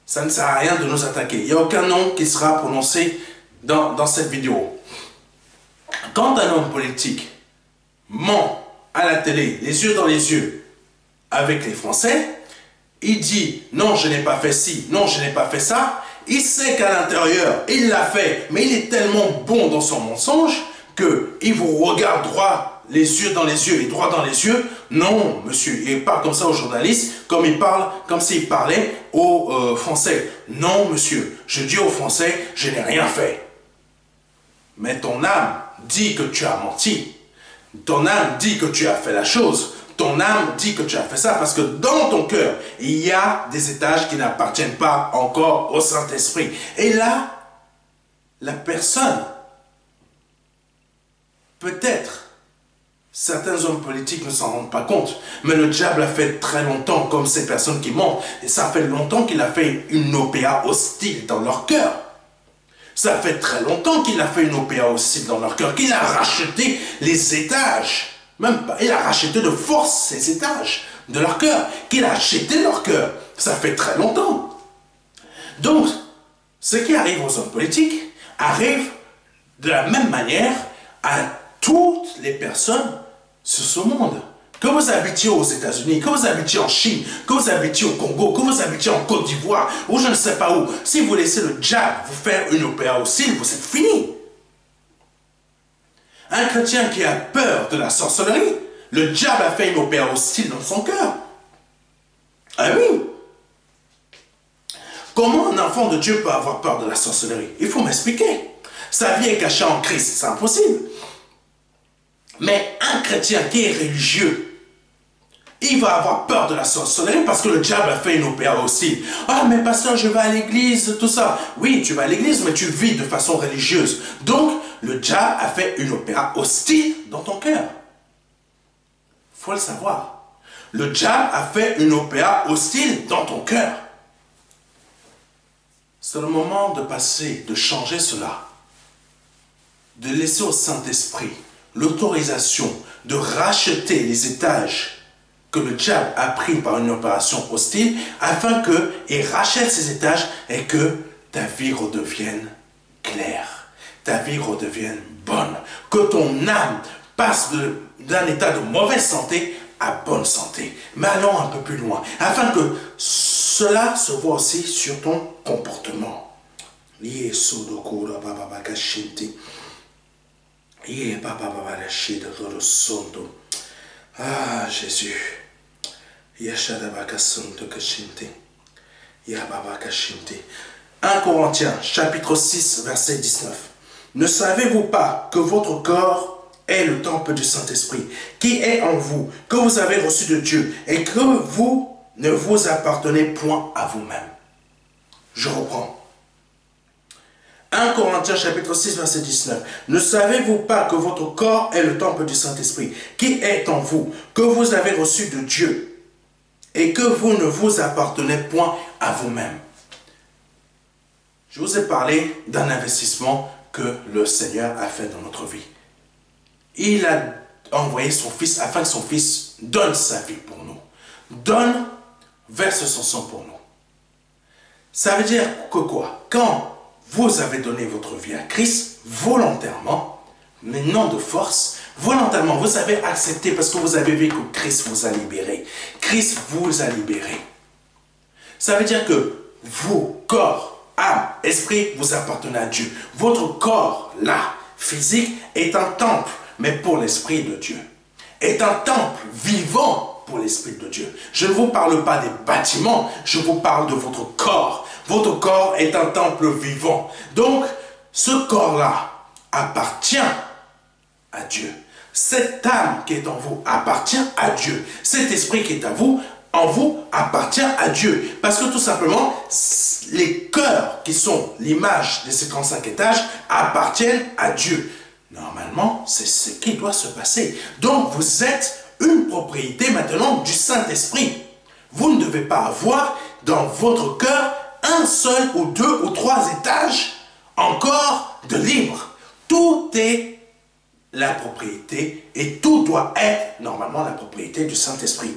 Ça ne sert à rien de nous attaquer. Il n'y a aucun nom qui sera prononcé dans cette vidéo. Quand un homme politique ment à la télé, les yeux dans les yeux, avec les Français, il dit « non, je n'ai pas fait ci, non, je n'ai pas fait ça », il sait qu'à l'intérieur, il l'a fait, mais il est tellement bon dans son mensonge qu'il vous regarde droit, les yeux dans les yeux et droit dans les yeux. Non, monsieur, il parle comme ça aux journalistes, comme s'il parlait aux Français. Non, monsieur, je dis aux Français, je n'ai rien fait. Mais ton âme dit que tu as menti. Ton âme dit que tu as fait la chose. Ton âme dit que tu as fait ça parce que dans ton cœur, il y a des étages qui n'appartiennent pas encore au Saint-Esprit. Et là, la personne, peut-être, certains hommes politiques ne s'en rendent pas compte, mais le diable a fait très longtemps comme ces personnes qui mentent. Et ça fait longtemps qu'il a fait une OPA hostile dans leur cœur. Ça fait très longtemps qu'il a fait une OPA hostile dans leur cœur, qu'il a racheté les étages. Même pas, il a racheté de force ces étages de leur cœur, qu'il a acheté leur cœur. Ça fait très longtemps. Donc, ce qui arrive aux hommes politiques arrive de la même manière à toutes les personnes sur ce monde. Que vous habitiez aux États-Unis, que vous habitiez en Chine, que vous habitiez au Congo, que vous habitiez en Côte d'Ivoire, ou je ne sais pas où, si vous laissez le diable vous faire une opéra hostile, vous êtes fini. Un chrétien qui a peur de la sorcellerie, le diable a fait une opéra hostile dans son cœur. Ah oui. Comment un enfant de Dieu peut avoir peur de la sorcellerie? Il faut m'expliquer. Sa vie est cachée en Christ, c'est impossible. Mais un chrétien qui est religieux, il va avoir peur de la sorcellerie parce que le diable a fait une opéra hostile. Ah, mais pasteur, je vais à l'église, tout ça. Oui, tu vas à l'église, mais tu vis de façon religieuse. Donc, le diable a fait une opéra hostile dans ton cœur. Il faut le savoir. Le diable a fait une opéra hostile dans ton cœur. C'est le moment de passer, de changer cela. De laisser au Saint-Esprit l'autorisation de racheter les étages que le diable a pris par une opération hostile, afin qu'il rachète ces étages et que ta vie redevienne claire, ta vie redevienne bonne, que ton âme passe d'un état de mauvaise santé à bonne santé. Mais allons un peu plus loin, afin que cela se voit aussi sur ton comportement. Ah, Jésus. 1 Corinthiens, chapitre 6, verset 19. Ne savez-vous pas que votre corps est le temple du Saint-Esprit, qui est en vous, que vous avez reçu de Dieu, et que vous ne vous appartenez point à vous-même? Je reprends. 1 Corinthiens chapitre 6 verset 19. Ne savez-vous pas que votre corps est le temple du Saint-Esprit, qui est en vous, que vous avez reçu de Dieu, et que vous ne vous appartenez point à vous-même? Je vous ai parlé d'un investissement que le Seigneur a fait dans notre vie. Il a envoyé son Fils afin que son Fils donne sa vie pour nous. Donne, verse son sang pour nous. Ça veut dire que quoi? Quand vous avez donné votre vie à Christ volontairement, mais non de force, volontairement, vous avez accepté parce que vous avez vu que Christ vous a libéré. Christ vous a libéré. Ça veut dire que vous, corps, âme, esprit, vous appartenez à Dieu. Votre corps, là, physique, est un temple, mais pour l'Esprit de Dieu. Est un temple vivant pour l'Esprit de Dieu. Je ne vous parle pas des bâtiments, je vous parle de votre corps. Votre corps est un temple vivant. Donc, ce corps-là appartient à Dieu. Cette âme qui est en vous appartient à Dieu. Cet esprit qui est en vous appartient à Dieu. Parce que tout simplement, les cœurs qui sont l'image de ces 35 étages appartiennent à Dieu. Normalement, c'est ce qui doit se passer. Donc, vous êtes une propriété maintenant du Saint-Esprit. Vous ne devez pas avoir dans votre cœur un seul ou deux ou trois étages encore de libre. Tout est la propriété et tout doit être normalement la propriété du Saint-Esprit.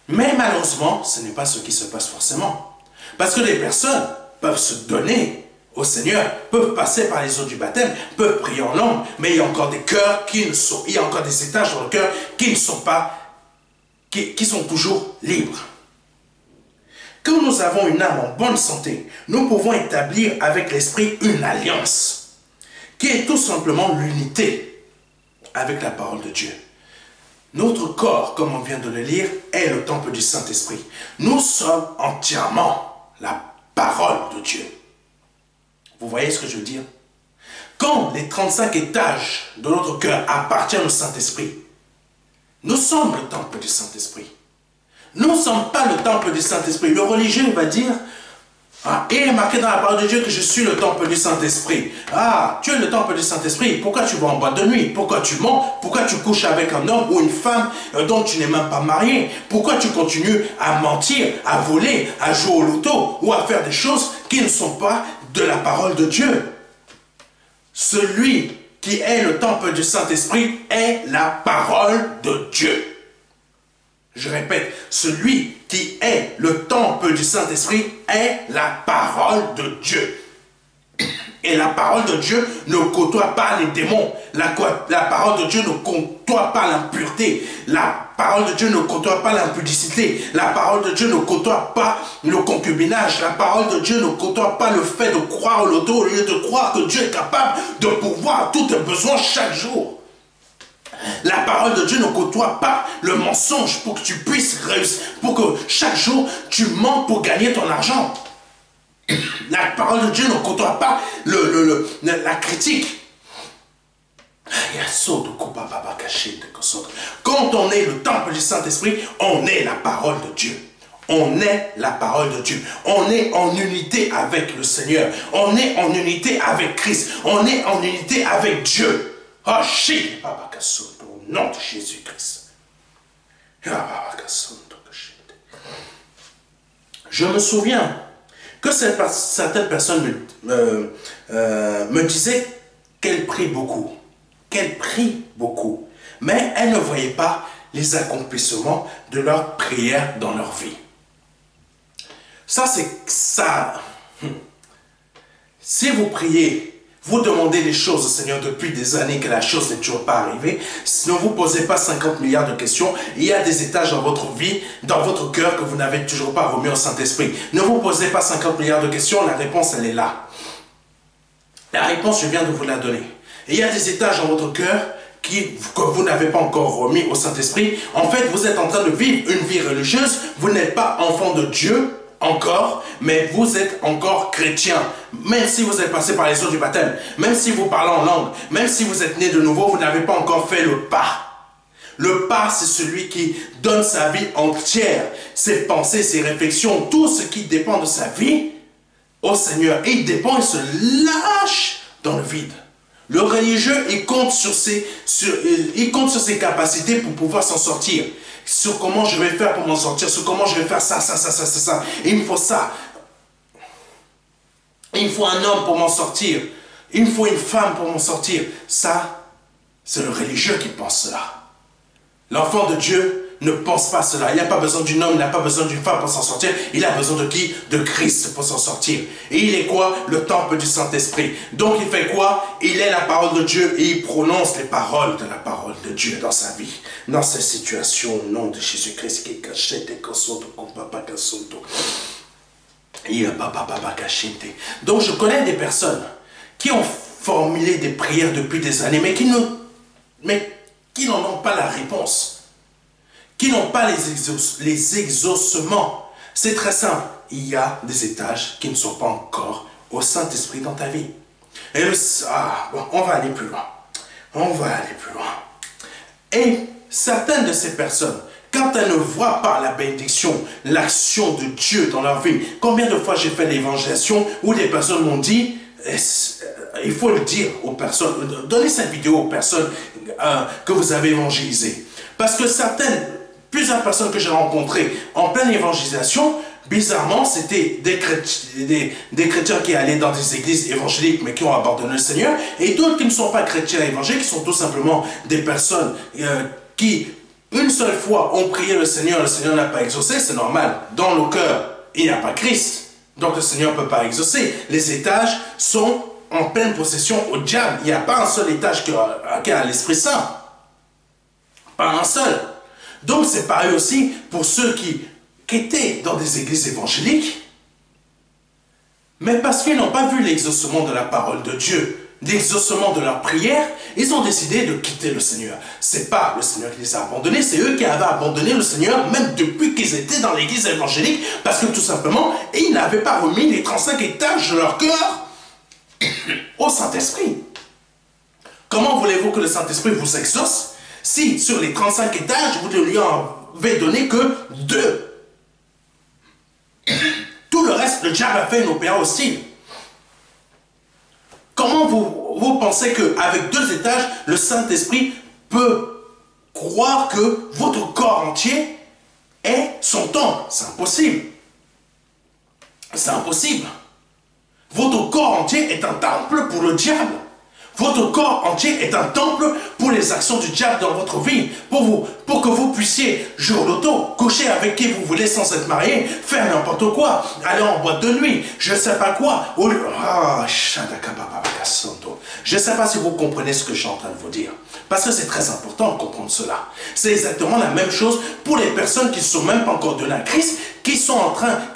Mais malheureusement, ce n'est pas ce qui se passe forcément. Parce que les personnes peuvent se donner au Seigneur, peuvent passer par les eaux du baptême, peuvent prier en langue, mais il y a encore des cœurs qui ne sont, il y a encore des étages dans le cœur qui ne sont pas, qui sont toujours libres. Quand nous avons une âme en bonne santé, nous pouvons établir avec l'Esprit une alliance, qui est tout simplement l'unité avec la parole de Dieu. Notre corps, comme on vient de le lire, est le temple du Saint-Esprit. Nous sommes entièrement la parole de Dieu. Vous voyez ce que je veux dire? Quand les 35 étages de notre cœur appartiennent au Saint-Esprit, nous sommes le temple du Saint-Esprit. Nous ne sommes pas le temple du Saint-Esprit. Le religieux va dire, ah, il est marqué dans la parole de Dieu que je suis le temple du Saint-Esprit. Ah, tu es le temple du Saint-Esprit. Pourquoi tu vas en boîte de nuit? Pourquoi tu mens? Pourquoi tu couches avec un homme ou une femme dont tu n'es même pas marié? Pourquoi tu continues à mentir, à voler, à jouer au loto ou à faire des choses qui ne sont pas de la parole de Dieu? Celui qui est le temple du Saint-Esprit est la parole de Dieu. Je répète, celui qui est le temple du Saint-Esprit est la parole de Dieu. Et la parole de Dieu ne côtoie pas les démons. La parole de Dieu ne côtoie pas l'impureté. La parole de Dieu ne côtoie pas l'impudicité. La parole de Dieu ne côtoie pas le concubinage. La parole de Dieu ne côtoie pas le fait de croire au loto au lieu de croire que Dieu est capable de pourvoir tous tes besoins chaque jour. La parole de Dieu ne côtoie pas le mensonge pour que tu puisses réussir, pour que chaque jour tu mens pour gagner ton argent. La parole de Dieu ne côtoie pas la critique. Quand on est le temple du Saint-Esprit, on est la parole de Dieu. On est la parole de Dieu. On est en unité avec le Seigneur. On est en unité avec Christ. On est en unité avec Dieu. Oh, au nom de Jésus-Christ. Je me souviens que certaines personnes me disaient qu'elles prient beaucoup. Qu'elles prient beaucoup. Mais elles ne voyaient pas les accomplissements de leur prière dans leur vie. Ça, c'est ça. Si vous priez, vous demandez des choses au Seigneur depuis des années que la chose n'est toujours pas arrivée, ne vous posez pas 50 milliards de questions. Il y a des étages dans votre vie, dans votre cœur que vous n'avez toujours pas remis au Saint-Esprit. Ne vous posez pas 50 milliards de questions, la réponse elle est là. La réponse, je viens de vous la donner. Et il y a des étages dans votre cœur que vous n'avez pas encore remis au Saint-Esprit. En fait, vous êtes en train de vivre une vie religieuse, vous n'êtes pas enfant de Dieu, encore, mais vous êtes encore chrétien. Même si vous êtes passé par les eaux du baptême, même si vous parlez en langue, même si vous êtes né de nouveau, vous n'avez pas encore fait le pas. Le pas, c'est celui qui donne sa vie entière, ses pensées, ses réflexions, tout ce qui dépend de sa vie au Seigneur. Et il dépend, il se lâche dans le vide. Le religieux, il compte sur ses capacités pour pouvoir s'en sortir. Sur comment je vais faire pour m'en sortir, sur comment je vais faire ça. Il me faut ça. Il me faut un homme pour m'en sortir. Il me faut une femme pour m'en sortir. Ça, c'est le religieux qui pense cela. L'enfant de Dieu ne pense pas cela. Il n'a pas besoin d'un homme, il n'a pas besoin d'une femme pour s'en sortir. Il a besoin de qui? De Christ pour s'en sortir. Et il est quoi? Le temple du Saint-Esprit. Donc il fait quoi? Il est la parole de Dieu et il prononce les paroles de la parole de Dieu dans sa vie. Dans cette situation, au nom de Jésus-Christ, qui est caché, donc je connais des personnes qui ont formulé des prières depuis des années, mais qui n'en ont pas la réponse. Qui n'ont pas les exaucements. C'est très simple. Il y a des étages qui ne sont pas encore au Saint-Esprit dans ta vie. Et bon, on va aller plus loin. On va aller plus loin. Et certaines de ces personnes, quand elles ne voient pas la bénédiction, l'action de Dieu dans leur vie, combien de fois j'ai fait l'évangélisation où des personnes m'ont dit, il faut le dire aux personnes, donnez cette vidéo aux personnes que vous avez évangélisées. Parce que certaines plusieurs personnes que j'ai rencontrées en pleine évangélisation, bizarrement, c'était des chrétiens qui allaient dans des églises évangéliques mais qui ont abandonné le Seigneur, et d'autres qui ne sont pas chrétiens évangéliques, qui sont tout simplement des personnes qui, une seule fois, ont prié le Seigneur n'a pas exaucé, c'est normal. Dans le cœur, il n'y a pas Christ, donc le Seigneur ne peut pas exaucer. Les étages sont en pleine possession au diable. Il n'y a pas un seul étage qui a l'Esprit Saint. Pas un seul. Donc c'est pareil aussi pour ceux qui étaient dans des églises évangéliques, mais parce qu'ils n'ont pas vu l'exaucement de la parole de Dieu, l'exaucement de leur prière, ils ont décidé de quitter le Seigneur. C'est pas le Seigneur qui les a abandonnés, c'est eux qui avaient abandonné le Seigneur même depuis qu'ils étaient dans l'église évangélique, parce que tout simplement, ils n'avaient pas remis les 35 étages de leur cœur au Saint-Esprit. Comment voulez-vous que le Saint-Esprit vous exauce si sur les 35 étages, vous ne lui en avez donné que 2? Tout le reste, le diable a fait une opéra hostile. Comment vous pensez qu'avec 2 étages, le Saint-Esprit peut croire que votre corps entier est son temple? C'est impossible. C'est impossible. Votre corps entier est un temple pour le diable. Votre corps entier est un temple pour les actions du diable dans votre vie. Pour que vous puissiez jouer au loto, coucher avec qui vous voulez sans être marié, faire n'importe quoi, aller en boîte de nuit, je ne sais pas quoi. Je ne sais pas si vous comprenez ce que je suis en train de vous dire. Parce que c'est très important de comprendre cela. C'est exactement la même chose pour les personnes qui ne sont même pas encore données à Christ, qui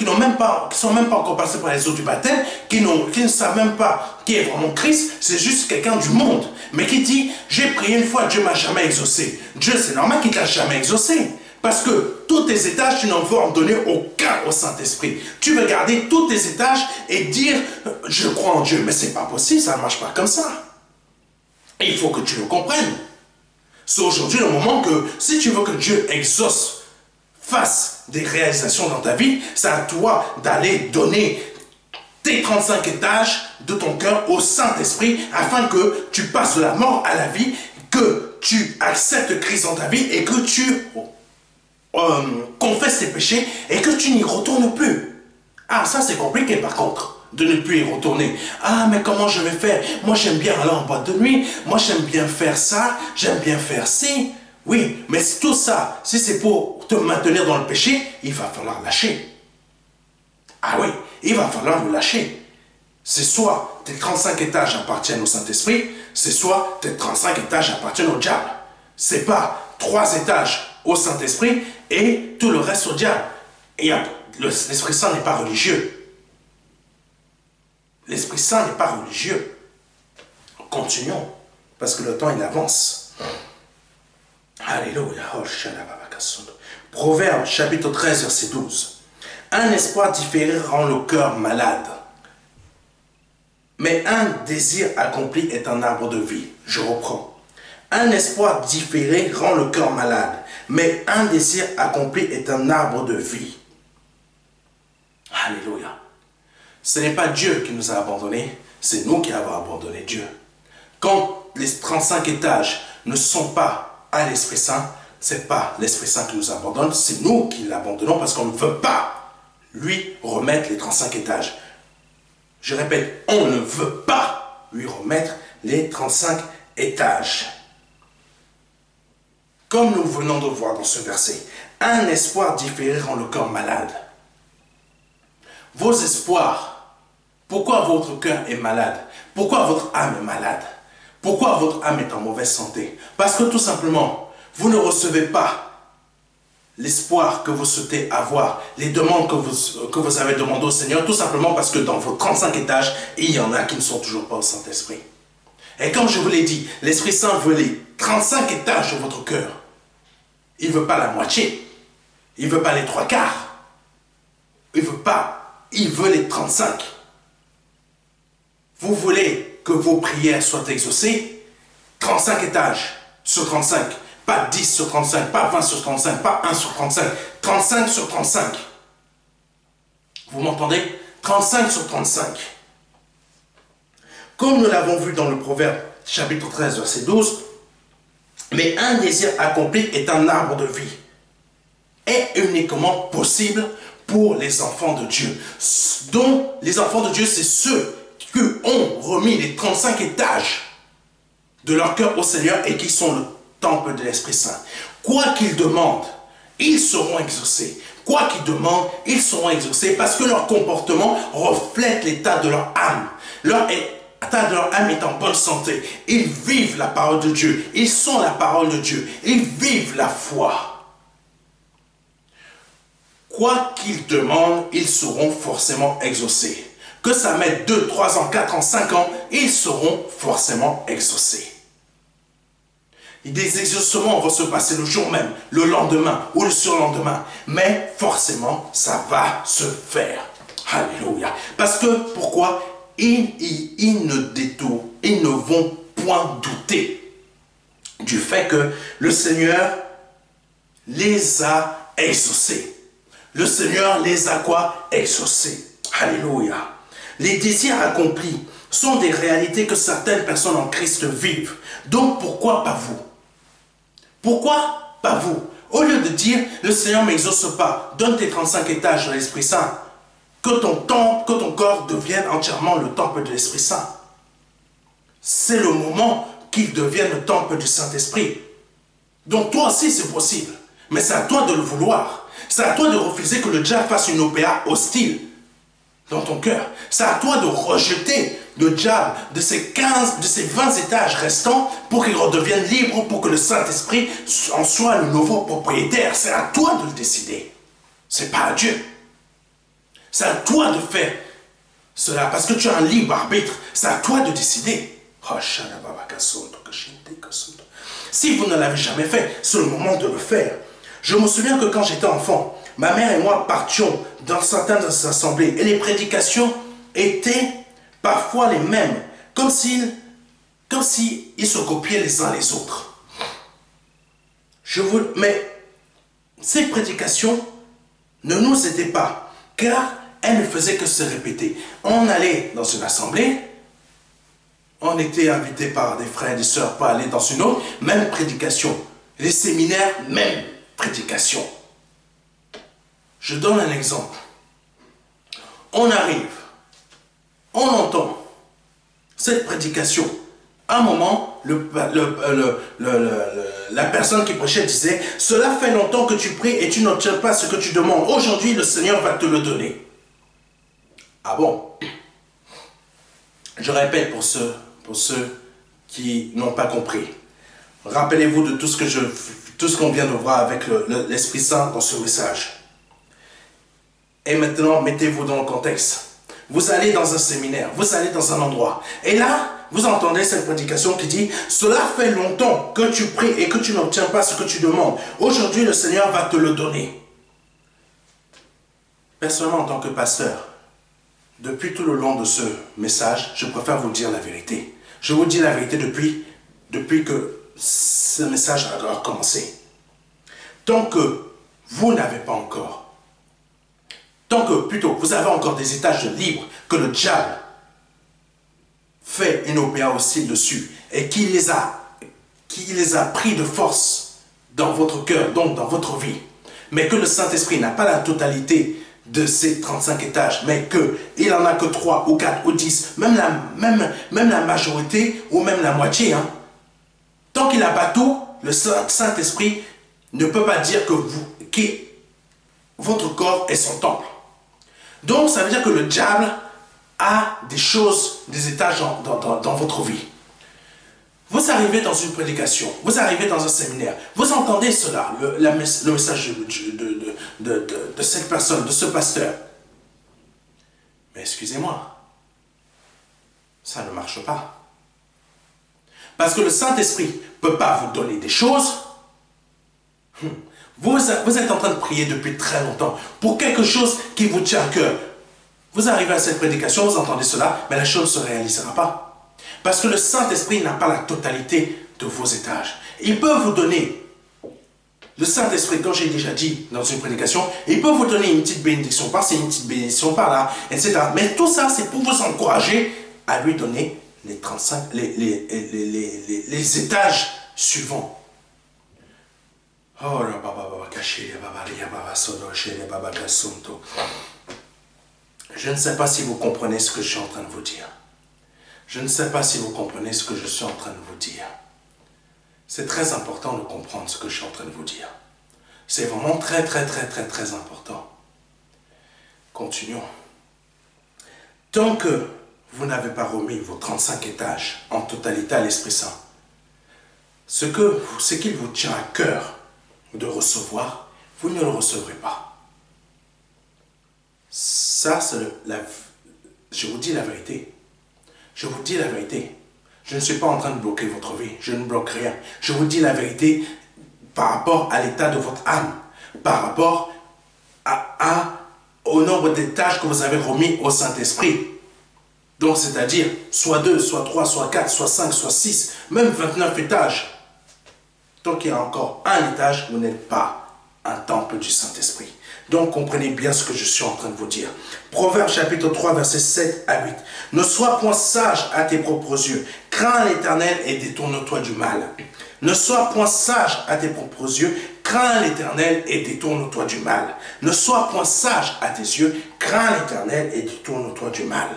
n'ont même pas encore passé par les eaux du baptême, qui ne savent même pas qui est vraiment Christ, c'est juste quelqu'un du monde. Mais qui dit, j'ai prié une fois, Dieu ne m'a jamais exaucé. Dieu, c'est normal qu'il ne t'a jamais exaucé. Parce que tous tes étages, tu n'en veux en donner aucun au Saint-Esprit. Tu veux garder tous tes étages et dire, je crois en Dieu. Mais ce n'est pas possible, ça ne marche pas comme ça. Et il faut que tu le comprennes. C'est aujourd'hui le moment que, si tu veux que Dieu exauce, fasse des réalisations dans ta vie, c'est à toi d'aller donner tes 35 étages de ton cœur au Saint-Esprit afin que tu passes de la mort à la vie, que tu acceptes Christ dans ta vie et que tu confesses tes péchés et que tu n'y retournes plus. Ah, ça c'est compliqué par contre, de ne plus y retourner. Ah, mais comment je vais faire? Moi j'aime bien aller en boîte de nuit, moi j'aime bien faire ça, j'aime bien faire ci. Oui, mais tout ça, si c'est pour te maintenir dans le péché, il va falloir lâcher. Ah oui, il va falloir le lâcher. C'est soit tes 35 étages appartiennent au Saint-Esprit, c'est soit tes 35 étages appartiennent au diable. C'est pas 3 étages au Saint-Esprit et tout le reste au diable. L'Esprit Saint n'est pas religieux. L'Esprit Saint n'est pas religieux. Continuons, parce que le temps il avance. Alléluia. Proverbe chapitre 13, verset 12. Un espoir différé rend le cœur malade, mais un désir accompli est un arbre de vie. Je reprends. Un espoir différé rend le cœur malade, mais un désir accompli est un arbre de vie. Alléluia. Ce n'est pas Dieu qui nous a abandonnés, c'est nous qui avons abandonné Dieu. Quand les 35 étages ne sont pas à l'Esprit Saint, ce n'est pas l'Esprit Saint qui nous abandonne, c'est nous qui l'abandonnons parce qu'on ne veut pas lui remettre les 35 étages. Je répète, on ne veut pas lui remettre les 35 étages. Comme nous venons de voir dans ce verset, un espoir différé rend le cœur malade. Vos espoirs, pourquoi votre cœur est malade? Pourquoi votre âme est malade? Pourquoi votre âme est en mauvaise santé? Parce que tout simplement, vous ne recevez pas l'espoir que vous souhaitez avoir, les demandes que vous avez demandées au Seigneur, tout simplement parce que dans vos 35 étages, il y en a qui ne sont toujours pas au Saint-Esprit. Et comme je vous l'ai dit, l'Esprit Saint veut les 35 étages de votre cœur. Il ne veut pas la moitié. Il ne veut pas les 3/4. Il ne veut pas. Il veut les 35. Vous voulez que vos prières soient exaucées? 35 étages sur 35. Pas 10 sur 35, pas 20 sur 35, pas 1 sur 35. 35 sur 35. Vous m'entendez? 35 sur 35. Comme nous l'avons vu dans le Proverbe chapitre 13, verset 12, mais un désir accompli est un arbre de vie. est uniquement possible pour les enfants de Dieu. Donc, les enfants de Dieu, c'est ceux qui ont remis les 35 étages de leur cœur au Seigneur et qui sont le temple de l'Esprit Saint. Quoi qu'ils demandent, ils seront exaucés. Quoi qu'ils demandent, ils seront exaucés parce que leur comportement reflète l'état de leur âme. L'état de leur âme est en bonne santé. Ils vivent la parole de Dieu. Ils sont la parole de Dieu. Ils vivent la foi. Quoi qu'ils demandent, ils seront forcément exaucés. Que ça mette 2, 3 ans, 4 ans, 5 ans, ils seront forcément exaucés. Des exaucements vont se passer le jour même, le lendemain ou le surlendemain. Mais forcément, ça va se faire. Alléluia. Parce que, pourquoi? Ils ne vont point douter du fait que le Seigneur les a exaucés. Le Seigneur les a quoi? Exaucés. Alléluia. Les désirs accomplis sont des réalités que certaines personnes en Christ vivent. Donc pourquoi pas vous? Pourquoi pas vous? Au lieu de dire, le Seigneur ne m'exauce pas, donne tes 35 étages de l'Esprit Saint, que ton corps devienne entièrement le temple de l'Esprit Saint. C'est le moment qu'il devienne le temple du Saint-Esprit. Donc toi aussi c'est possible, mais c'est à toi de le vouloir. C'est à toi de refuser que le diable fasse une opéra hostile dans ton cœur. C'est à toi de rejeter le diable de ces 20 étages restants pour qu'il redevienne libre, pour que le Saint-Esprit en soit le nouveau propriétaire. C'est à toi de le décider. C'est pas à Dieu. C'est à toi de faire cela parce que tu as un libre arbitre. C'est à toi de décider. Si vous ne l'avez jamais fait, c'est le moment de le faire. Je me souviens que quand j'étais enfant, ma mère et moi partions dans certaines assemblées et les prédications étaient parfois les mêmes, comme s'ils se copiaient les uns les autres. Mais ces prédications ne nous aidaient pas, car elles ne faisaient que se répéter. On allait dans une assemblée, on était invité par des frères et des sœurs pour aller dans une autre, même prédication. Les séminaires, même prédication. Je donne un exemple. On arrive, on entend cette prédication. À un moment, la personne qui prêchait disait « Cela fait longtemps que tu pries et tu n'obtiens pas ce que tu demandes. Aujourd'hui, le Seigneur va te le donner. » Ah bon? Je répète pour ceux qui n'ont pas compris. Rappelez-vous de tout ce qu'on vient de voir avec l'Esprit Saint dans ce message. Et maintenant, mettez-vous dans le contexte. Vous allez dans un séminaire, vous allez dans un endroit. Et là, vous entendez cette prédication qui dit « Cela fait longtemps que tu pries et que tu n'obtiens pas ce que tu demandes. Aujourd'hui, le Seigneur va te le donner. » Personnellement, en tant que pasteur, depuis tout le long de ce message, je préfère vous dire la vérité. Je vous dis la vérité depuis que ce message a commencé. Tant que vous n'avez pas encore, tant que plutôt vous avez encore des étages libres, que le diable fait une opéra hostile dessus et qui les a pris de force dans votre cœur, donc dans votre vie, mais que le Saint-Esprit n'a pas la totalité de ces 35 étages, mais qu'il n'en a que 3 ou 4 ou 10, même la majorité ou même la moitié, hein. Tant qu'il n'a pas tout, le Saint-Esprit ne peut pas dire que votre corps est son temple. Donc ça veut dire que le diable a des choses, des étages dans votre vie. Vous arrivez dans une prédication, vous arrivez dans un séminaire, vous entendez cela, le message de cette personne, de ce pasteur. Mais excusez-moi, ça ne marche pas. Parce que le Saint-Esprit ne peut pas vous donner des choses. Vous êtes en train de prier depuis très longtemps pour quelque chose qui vous tient à cœur. Vous arrivez à cette prédication, vous entendez cela, mais la chose ne se réalisera pas. Parce que le Saint-Esprit n'a pas la totalité de vos étages. Il peut vous donner, le Saint-Esprit, comme j'ai déjà dit dans une prédication, il peut vous donner une petite bénédiction par-ci, une petite bénédiction par-là, etc. Mais tout ça, c'est pour vous encourager à lui donner les 35, les étages suivants. Oh, la baba baba caché, baba ria baba sodo chez les baba kasunto. Je ne sais pas si vous comprenez ce que je suis en train de vous dire. Je ne sais pas si vous comprenez ce que je suis en train de vous dire. C'est très important de comprendre ce que je suis en train de vous dire. C'est vraiment très important. Continuons. Tant que vous n'avez pas remis vos 35 étages en totalité à l'Esprit Saint, ce qu'il vous tient à cœur de recevoir, vous ne le recevrez pas. Ça, je vous dis la vérité. Je vous dis la vérité. Je ne suis pas en train de bloquer votre vie. Je ne bloque rien. Je vous dis la vérité par rapport à l'état de votre âme. Par rapport au nombre d'étages que vous avez remis au Saint-Esprit. Donc, c'est-à-dire, soit 2, soit 3, soit 4, soit 5, soit 6, même 29 étages. Tant qu'il y a encore un étage, vous n'êtes pas un temple du Saint-Esprit. Donc, comprenez bien ce que je suis en train de vous dire. Proverbe chapitre 3, versets 7 à 8. Ne sois point sage à tes propres yeux. Crains l'Éternel et détourne-toi du mal. Ne sois point sage à tes propres yeux. Crains l'Éternel et détourne-toi du mal. Ne sois point sage à tes yeux. Crains l'Éternel et détourne-toi du mal.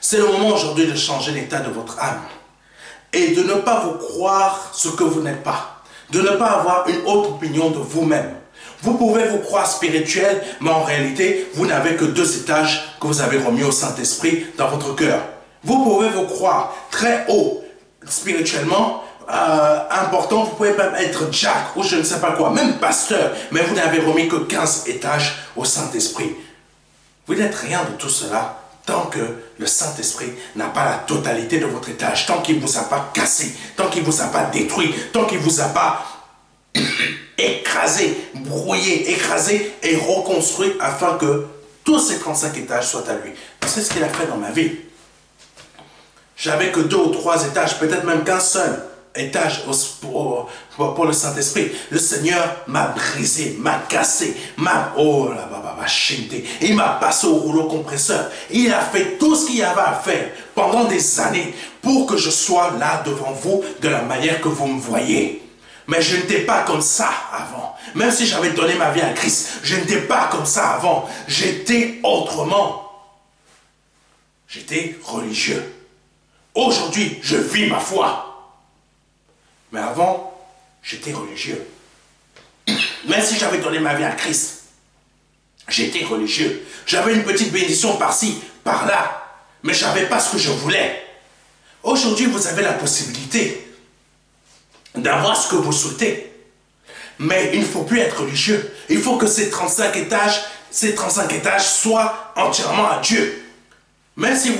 C'est le moment aujourd'hui de changer l'état de votre âme. Et de ne pas vous croire ce que vous n'êtes pas. De ne pas avoir une haute opinion de vous-même. Vous pouvez vous croire spirituel, mais en réalité, vous n'avez que 2 étages que vous avez remis au Saint-Esprit dans votre cœur. Vous pouvez vous croire très haut spirituellement, important, vous pouvez même être Jack ou je ne sais pas quoi, même pasteur, mais vous n'avez remis que 15 étages au Saint-Esprit. Vous n'êtes rien de tout cela tant que le Saint-Esprit n'a pas la totalité de votre étage, tant qu'il ne vous a pas cassé, tant qu'il ne vous a pas détruit, tant qu'il ne vous a pas écrasé, brouillé, écrasé et reconstruit afin que tous ces 35 étages soient à lui. C'est ce qu'il a fait dans ma vie. J'avais que 2 ou 3 étages, peut-être même qu'un seul étage pour le Saint-Esprit. Le Seigneur m'a brisé, m'a cassé, il m'a passé au rouleau compresseur. Il a fait tout ce qu'il y avait à faire pendant des années pour que je sois là devant vous de la manière que vous me voyez. Mais je n'étais pas comme ça avant. Même si j'avais donné ma vie à Christ, je n'étais pas comme ça avant. J'étais autrement. J'étais religieux. Aujourd'hui, je vis ma foi. Mais avant, j'étais religieux. Même si j'avais donné ma vie à Christ, j'étais religieux. J'avais une petite bénédiction par-ci, par-là. Mais je n'avais pas ce que je voulais. Aujourd'hui, vous avez la possibilité d'avoir ce que vous souhaitez. Mais il ne faut plus être religieux. Il faut que ces 35 étages soient entièrement à Dieu. Même si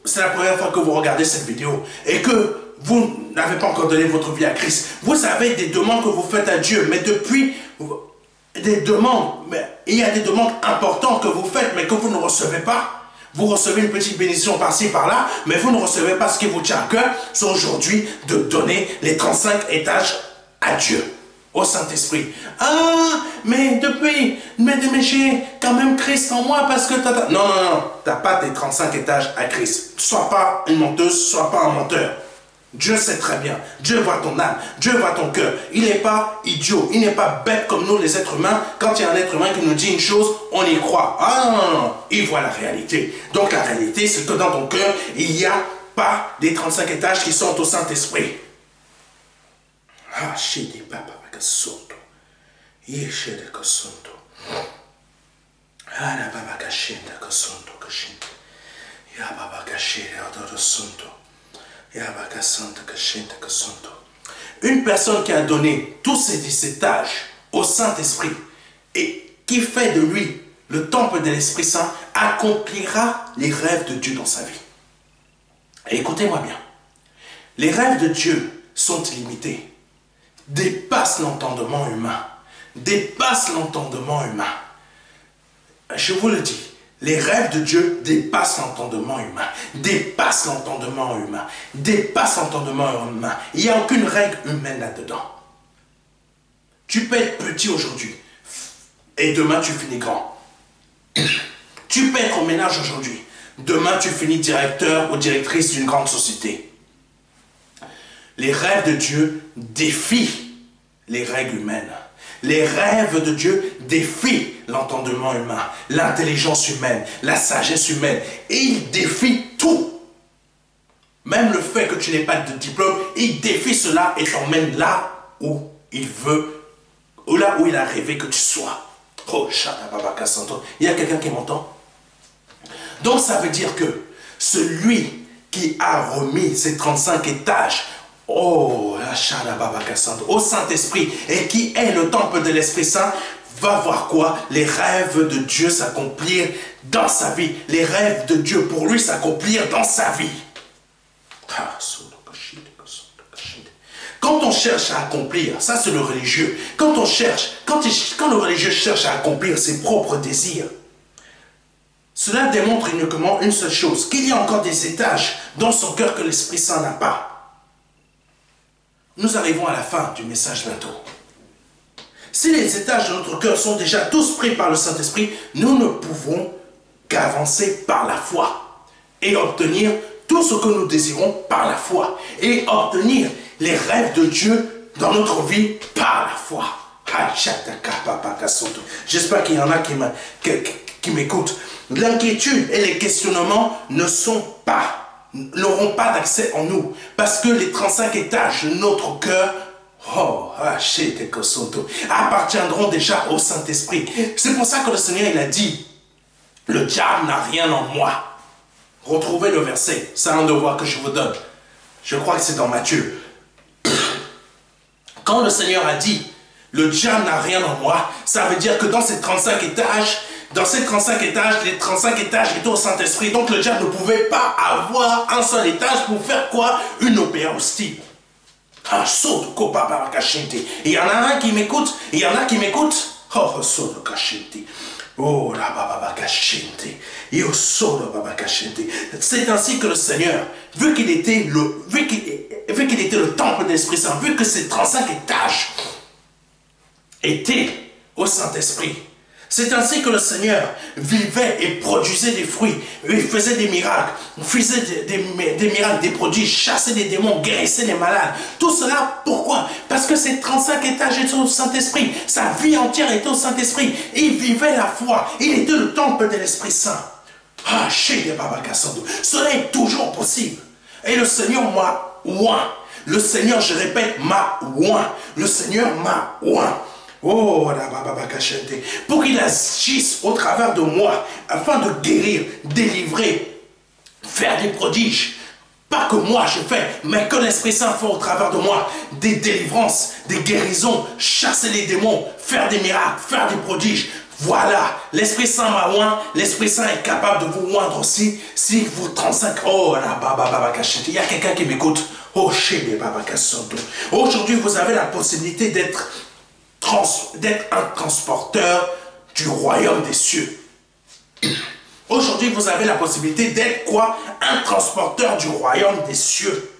c'est la première fois que vous regardez cette vidéo et que vous n'avez pas encore donné votre vie à Christ, vous avez des demandes que vous faites à Dieu, mais depuis des demandes, il y a des demandes importantes que vous faites, mais que vous ne recevez pas. Vous recevez une petite bénédiction par-ci, par-là, mais vous ne recevez pas ce qui vous tient à cœur. C'est aujourd'hui de donner les 35 étages à Dieu, au Saint-Esprit. Ah, mais j'ai quand même Christ en moi parce que... Non, tu n'as pas tes 35 étages à Christ. Sois pas une menteuse, sois pas un menteur. Dieu sait très bien. Dieu voit ton âme. Dieu voit ton cœur. Il n'est pas idiot. Il n'est pas bête comme nous les êtres humains. Quand il y a un être humain qui nous dit une chose, on y croit. Ah non. Il voit la réalité. Donc la réalité, c'est que dans ton cœur, il n'y a pas des 35 étages qui sont au Saint-Esprit. Ah, shidi papa kasunto. Yeshede kasunto. Ah, la baba kashenda kasunto kashinto. Ya baba kashede adoro sunto. Une personne qui a donné tous ces 10 étages au Saint-Esprit et qui fait de lui le temple de l'Esprit Saint accomplira les rêves de Dieu dans sa vie. Et écoutez-moi bien, les rêves de Dieu sont illimités, dépassent l'entendement humain, Je vous le dis. Les rêves de Dieu dépassent l'entendement humain. Il n'y a aucune règle humaine là-dedans. Tu peux être petit aujourd'hui et demain tu finis grand. Tu peux être au ménage aujourd'hui. Demain tu finis directeur ou directrice d'une grande société. Les rêves de Dieu défient les règles humaines. Les rêves de Dieu défient l'entendement humain, l'intelligence humaine, la sagesse humaine. Et il défie tout. Même le fait que tu n'aies pas de diplôme, il défie cela et t'emmène là où il veut, ou là où il a rêvé que tu sois. Oh, Shadababaka Santo. Il y a quelqu'un qui m'entend? Donc ça veut dire que celui qui a remis ces 35 étages au Saint-Esprit et qui est le temple de l'Esprit Saint, va voir quoi? Les rêves de Dieu s'accomplir dans sa vie. Les rêves de Dieu pour lui s'accomplir dans sa vie. Quand on cherche à accomplir, ça c'est le religieux, quand le religieux cherche à accomplir ses propres désirs, cela démontre uniquement une seule chose, qu'il y a encore des étages dans son cœur que l'Esprit Saint n'a pas. Nous arrivons à la fin du message bientôt. Si les étages de notre cœur sont déjà tous pris par le Saint-Esprit, nous ne pouvons qu'avancer par la foi et obtenir tout ce que nous désirons par la foi et obtenir les rêves de Dieu dans notre vie par la foi. J'espère qu'il y en a qui m'écoutent. L'inquiétude et les questionnements n'auront pas d'accès en nous. Parce que les 35 étages de notre cœur appartiendront déjà au Saint-Esprit. C'est pour ça que le Seigneur il a dit, le diable n'a rien en moi. Retrouvez le verset, c'est un devoir que je vous donne. Je crois que c'est dans Matthieu. Quand le Seigneur a dit, le diable n'a rien en moi, ça veut dire que dans ces 35 étages, les 35 étages étaient au Saint-Esprit. Donc le diable ne pouvait pas avoir un seul étage pour faire quoi? Une opéra hostile. Un saut de copa par cachente. Il y en a un qui m'écoute, il y en a qui m'écoutent. Oh, saut de cachente. Oh, la baba cachente. Io solo baba cachente. C'est ainsi que le Seigneur, vu qu'il était le temple de l'Esprit Saint, vu que ces 35 étages étaient au Saint-Esprit, c'est ainsi que le Seigneur vivait et produisait des fruits. Il faisait des miracles, des miracles, des prodiges, chassait des démons, guérissait les malades. Tout cela, pourquoi? Parce que ces 35 étages étaient au Saint-Esprit. Sa vie entière était au Saint-Esprit. Il vivait la foi. Il était le temple de l'Esprit Saint. Ah, chez les Babakassando. Cela est toujours possible. Et le Seigneur m'a oint. Le Seigneur, je répète, m'a oint. Le Seigneur m'a oint. Oh, pour qu'il agisse au travers de moi, afin de guérir, délivrer, faire des prodiges. Pas que moi je fais, mais que l'Esprit Saint fait au travers de moi des délivrances, des guérisons, chasser les démons, faire des miracles, faire des prodiges. Voilà, l'Esprit Saint m'a oint, l'Esprit Saint est capable de vous oindre aussi. Si vous 35, oh là, il y a quelqu'un qui m'écoute. Oh, chez Baba Kassondo. Aujourd'hui, vous avez la possibilité d'être un transporteur du royaume des cieux. Aujourd'hui, vous avez la possibilité d'être quoi? Un transporteur du royaume des cieux.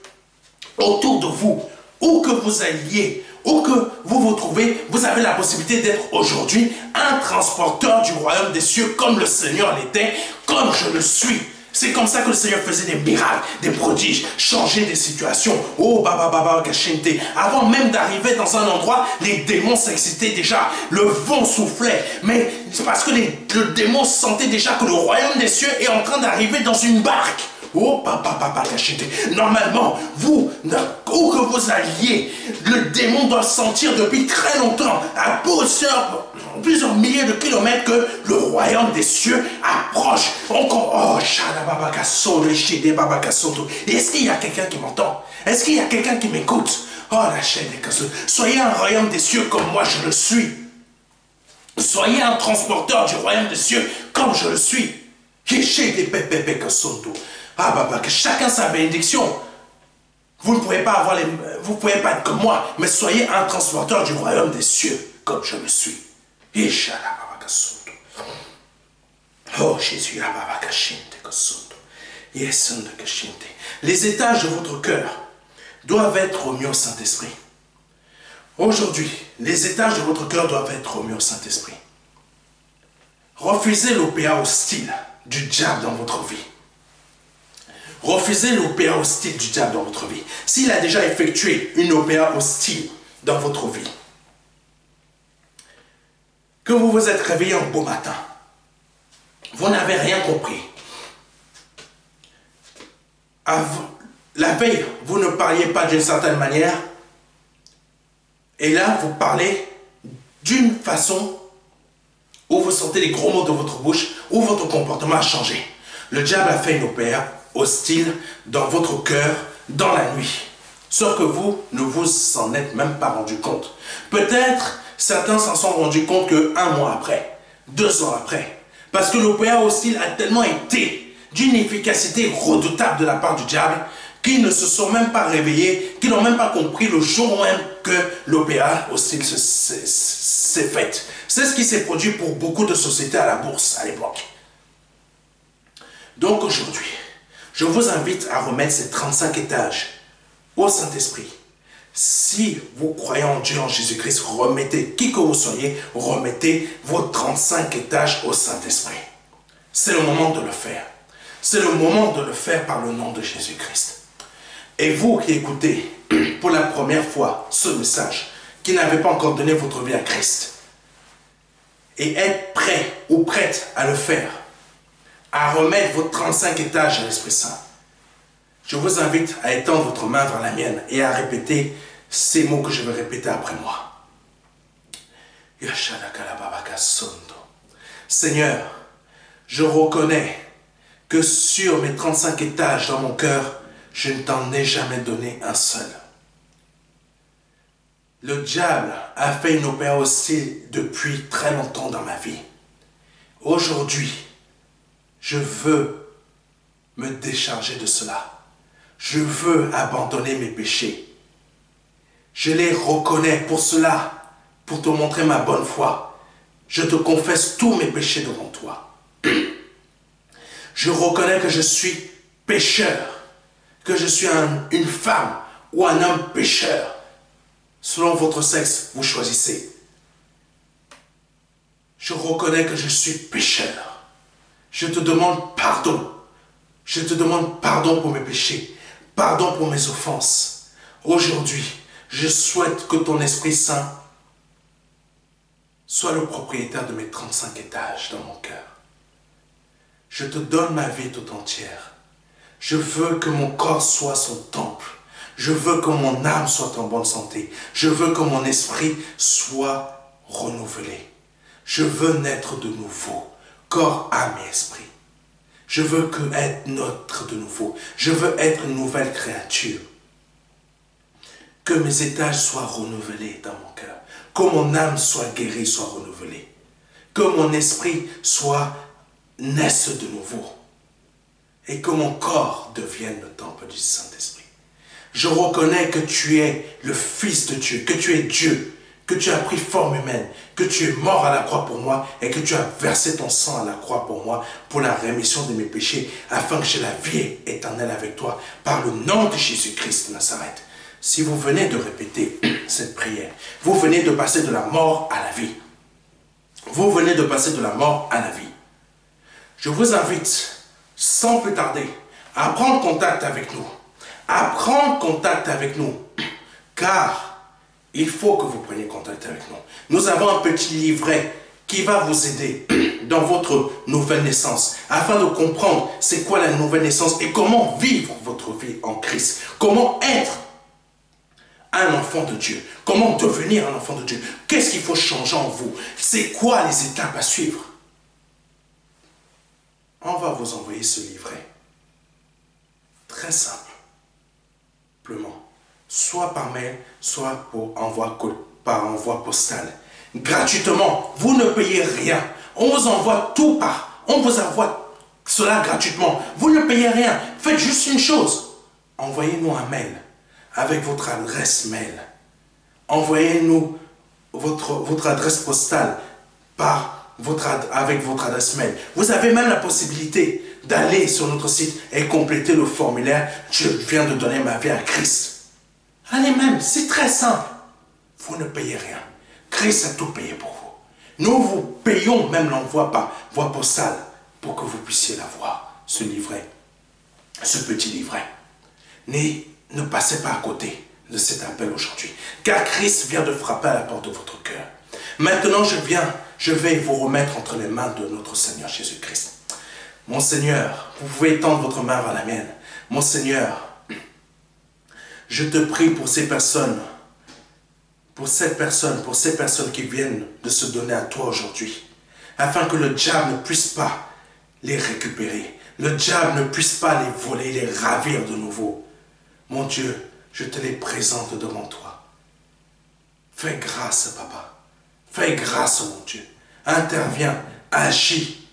Autour de vous, où que vous alliez, où que vous vous trouvez, vous avez la possibilité d'être aujourd'hui un transporteur du royaume des cieux comme le Seigneur l'était, comme je le suis. C'est comme ça que le Seigneur faisait des miracles, des prodiges, changeait des situations. Oh, baba, cachente. Avant même d'arriver dans un endroit, les démons s'excitaient déjà. Le vent soufflait. Mais c'est parce que le démon sentait déjà que le royaume des cieux est en train d'arriver dans une barque. Oh, papa, cachete. Normalement, vous, où que vous alliez, le démon doit sentir depuis très longtemps, à plusieurs milliers de kilomètres, que le royaume des cieux approche. Oh, est-ce qu'il y a quelqu'un qui m'entend? Est-ce qu'il y a quelqu'un qui m'écoute? Oh, la chaîne des cassos. Soyez un royaume des cieux comme moi je le suis. Soyez un transporteur du royaume des cieux comme je le suis. Que chacun sa bénédiction. Vous ne pouvez pas être comme moi, mais soyez un transporteur du royaume des cieux, comme je le suis. Oh Jésus, les étages de votre cœur doivent être remis au Saint-Esprit. Aujourd'hui, les étages de votre cœur doivent être remis au Saint-Esprit. Refusez l'opéra hostile du diable dans votre vie. Refusez l'opéra hostile du diable dans votre vie. S'il a déjà effectué une opéra hostile dans votre vie, que vous vous êtes réveillé un beau matin. Vous n'avez rien compris. La veille, vous ne parliez pas d'une certaine manière. Et là, vous parlez d'une façon où vous sortez les gros mots de votre bouche, où votre comportement a changé. Le diable a fait une opère hostile dans votre cœur, dans la nuit. Sauf que vous ne vous en êtes même pas rendu compte. Peut-être certains s'en sont rendus compte qu'un mois après, 2 ans après. Parce que l'opéra hostile a tellement été d'une efficacité redoutable de la part du diable qu'ils ne se sont même pas réveillés, qu'ils n'ont même pas compris le jour même que l'opéra hostile s'est faite. C'est ce qui s'est produit pour beaucoup de sociétés à la bourse à l'époque. Donc aujourd'hui, je vous invite à remettre ces 35 étages au Saint-Esprit. Si vous croyez en Dieu, en Jésus-Christ, remettez, qui que vous soyez, remettez vos 35 étages au Saint-Esprit. C'est le moment de le faire. C'est le moment de le faire par le nom de Jésus-Christ. Et vous qui écoutez pour la première fois ce message, qui n'avez pas encore donné votre vie à Christ, et êtes prêt ou prête à le faire, à remettre vos 35 étages à l'Esprit Saint, je vous invite à étendre votre main vers la mienne et à répéter ces mots que je vais répéter après moi. Seigneur, je reconnais que sur mes 35 étages dans mon cœur, je ne t'en ai jamais donné un seul. Le diable a fait une opération aussi depuis très longtemps dans ma vie. Aujourd'hui, je veux me décharger de cela. Je veux abandonner mes péchés. Je les reconnais pour cela, pour te montrer ma bonne foi. Je te confesse tous mes péchés devant toi. Je reconnais que je suis pécheur, que je suis une femme ou un homme pécheur. Selon votre sexe, vous choisissez. Je reconnais que je suis pécheur. Je te demande pardon. Je te demande pardon pour mes péchés. Pardon pour mes offenses. Aujourd'hui, je souhaite que ton Esprit Saint soit le propriétaire de mes 35 étages dans mon cœur. Je te donne ma vie tout entière. Je veux que mon corps soit son temple. Je veux que mon âme soit en bonne santé. Je veux que mon esprit soit renouvelé. Je veux naître de nouveau, corps, âme et esprit. Je veux naître de nouveau. Je veux être une nouvelle créature. Que mes étages soient renouvelés dans mon cœur. Que mon âme soit guérie, soit renouvelée. Que mon esprit naisse de nouveau. Et que mon corps devienne le temple du Saint-Esprit. Je reconnais que tu es le Fils de Dieu, que tu es Dieu, que tu as pris forme humaine, que tu es mort à la croix pour moi et que tu as versé ton sang à la croix pour moi, pour la rémission de mes péchés, afin que j'ai la vie éternelle avec toi, par le nom de Jésus-Christ de Nazareth. Si vous venez de répéter cette prière, vous venez de passer de la mort à la vie. Vous venez de passer de la mort à la vie. Je vous invite, sans plus tarder, à prendre contact avec nous. À prendre contact avec nous. Car il faut que vous preniez contact avec nous. Nous avons un petit livret qui va vous aider dans votre nouvelle naissance, afin de comprendre c'est quoi la nouvelle naissance et comment vivre votre vie en Christ. Comment être un enfant de Dieu. Comment devenir un enfant de Dieu. Qu'est-ce qu'il faut changer en vous. C'est quoi les étapes à suivre. On va vous envoyer ce livret. Très simple. Soit par mail, soit par envoi postal. Gratuitement, vous ne payez rien. On vous envoie tout on vous envoie cela gratuitement. Vous ne payez rien. Faites juste une chose. Envoyez-nous un mail avec votre adresse mail. Envoyez-nous votre adresse postale avec votre adresse mail. Vous avez même la possibilité d'aller sur notre site et compléter le formulaire « Je viens de donner ma vie à Christ ». Allez même, c'est très simple. Vous ne payez rien. Christ a tout payé pour vous. Nous vous payons même l'envoi par voie postale pour que vous puissiez l'avoir, ce livret, ce petit livret. Ne passez pas à côté de cet appel aujourd'hui, car Christ vient de frapper à la porte de votre cœur. Maintenant, je viens je vais vous remettre entre les mains de notre Seigneur Jésus-Christ. Mon Seigneur, vous pouvez étendre votre main vers la mienne. Mon Seigneur, je te prie pour ces personnes, pour ces personnes qui viennent de se donner à toi aujourd'hui, afin que le diable ne puisse pas les récupérer, le diable ne puisse pas les voler, les ravir de nouveau. Mon Dieu, je te les présente devant toi. Fais grâce, Papa. Fais grâce, mon Dieu. Interviens, agis.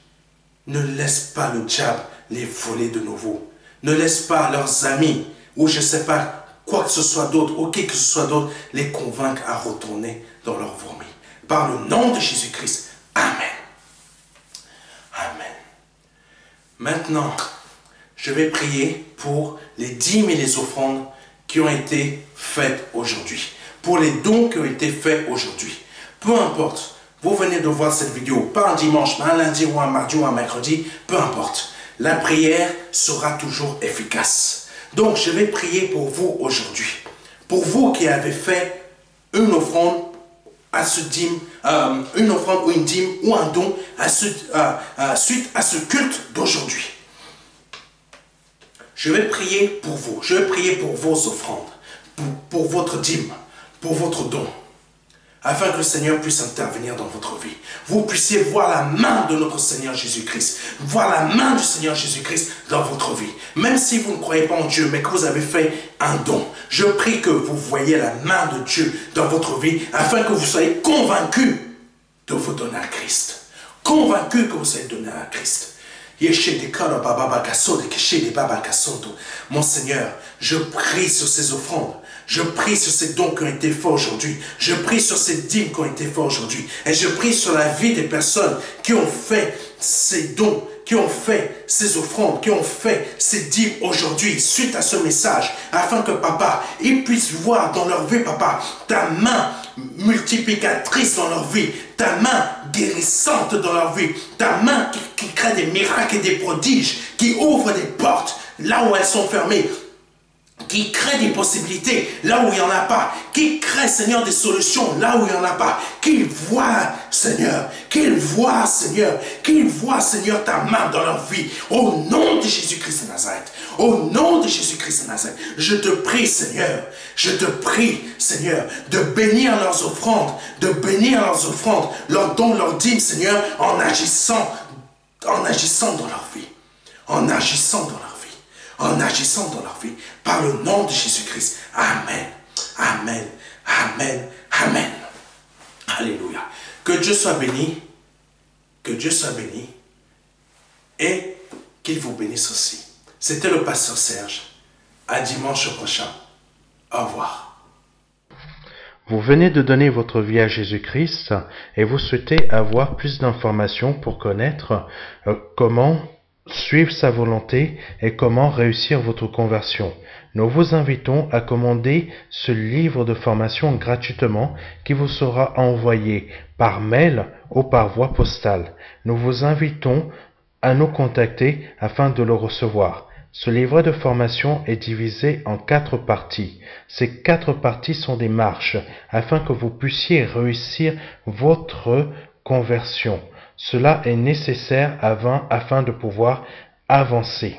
Ne laisse pas le diable les voler de nouveau. Ne laisse pas leurs amis, ou je ne sais pas, quoi que ce soit d'autre, ou qui que ce soit d'autre, les convaincre à retourner dans leur vomi. Par le nom de Jésus-Christ. Amen. Amen. Maintenant, je vais prier pour les dîmes et les offrandes qui ont été faites aujourd'hui. Pour les dons qui ont été faits aujourd'hui. Peu importe, vous venez de voir cette vidéo, pas un dimanche, mais un lundi ou un mardi ou un mercredi, peu importe. La prière sera toujours efficace. Donc, je vais prier pour vous aujourd'hui. Pour vous qui avez fait une offrande à ce dîme, une offrande ou une dîme ou un don suite à ce culte d'aujourd'hui. Je vais prier pour vous. Je vais prier pour vos offrandes, pour votre dîme, pour votre don, afin que le Seigneur puisse intervenir dans votre vie. Vous puissiez voir la main de notre Seigneur Jésus-Christ, voir la main du Seigneur Jésus-Christ dans votre vie. Même si vous ne croyez pas en Dieu, mais que vous avez fait un don, je prie que vous voyez la main de Dieu dans votre vie, afin que vous soyez convaincus de vous donner à Christ. Convaincus que vous soyez donné à Christ. Mon Seigneur, je prie sur ces offrandes. Je prie sur ces dons qui ont été faits aujourd'hui. Je prie sur ces dîmes qui ont été faits aujourd'hui. Et je prie sur la vie des personnes qui ont fait ces dons, qui ont fait ces offrandes, qui ont fait ces dîmes aujourd'hui, suite à ce message, afin que, Papa, ils puissent voir dans leur vie, Papa, ta main multiplicatrice dans leur vie, ta main guérissante dans leur vie, ta main qui crée des miracles et des prodiges, qui ouvre des portes là où elles sont fermées, qui crée des possibilités là où il n'y en a pas, qui crée, Seigneur, des solutions là où il n'y en a pas, qu'ils voient, Seigneur, Seigneur, ta main dans leur vie, au nom de Jésus-Christ de Nazareth, au nom de Jésus-Christ de Nazareth, je te prie, Seigneur, de bénir leurs offrandes, leurs dons, leurs dîmes, Seigneur, en agissant dans leur vie, en agissant dans leur vie, par le nom de Jésus-Christ. Amen, amen, amen, amen. Alléluia. Que Dieu soit béni, et qu'il vous bénisse aussi. C'était le pasteur Serge. À dimanche prochain. Au revoir. Vous venez de donner votre vie à Jésus-Christ et vous souhaitez avoir plus d'informations pour connaître comment suivre sa volonté et comment réussir votre conversion. Nous vous invitons à commander ce livre de formation gratuitement qui vous sera envoyé par mail ou par voie postale. Nous vous invitons à nous contacter afin de le recevoir. Ce livret de formation est divisé en 4 parties. Ces 4 parties sont des marches afin que vous puissiez réussir votre conversion. Cela est nécessaire afin de pouvoir avancer.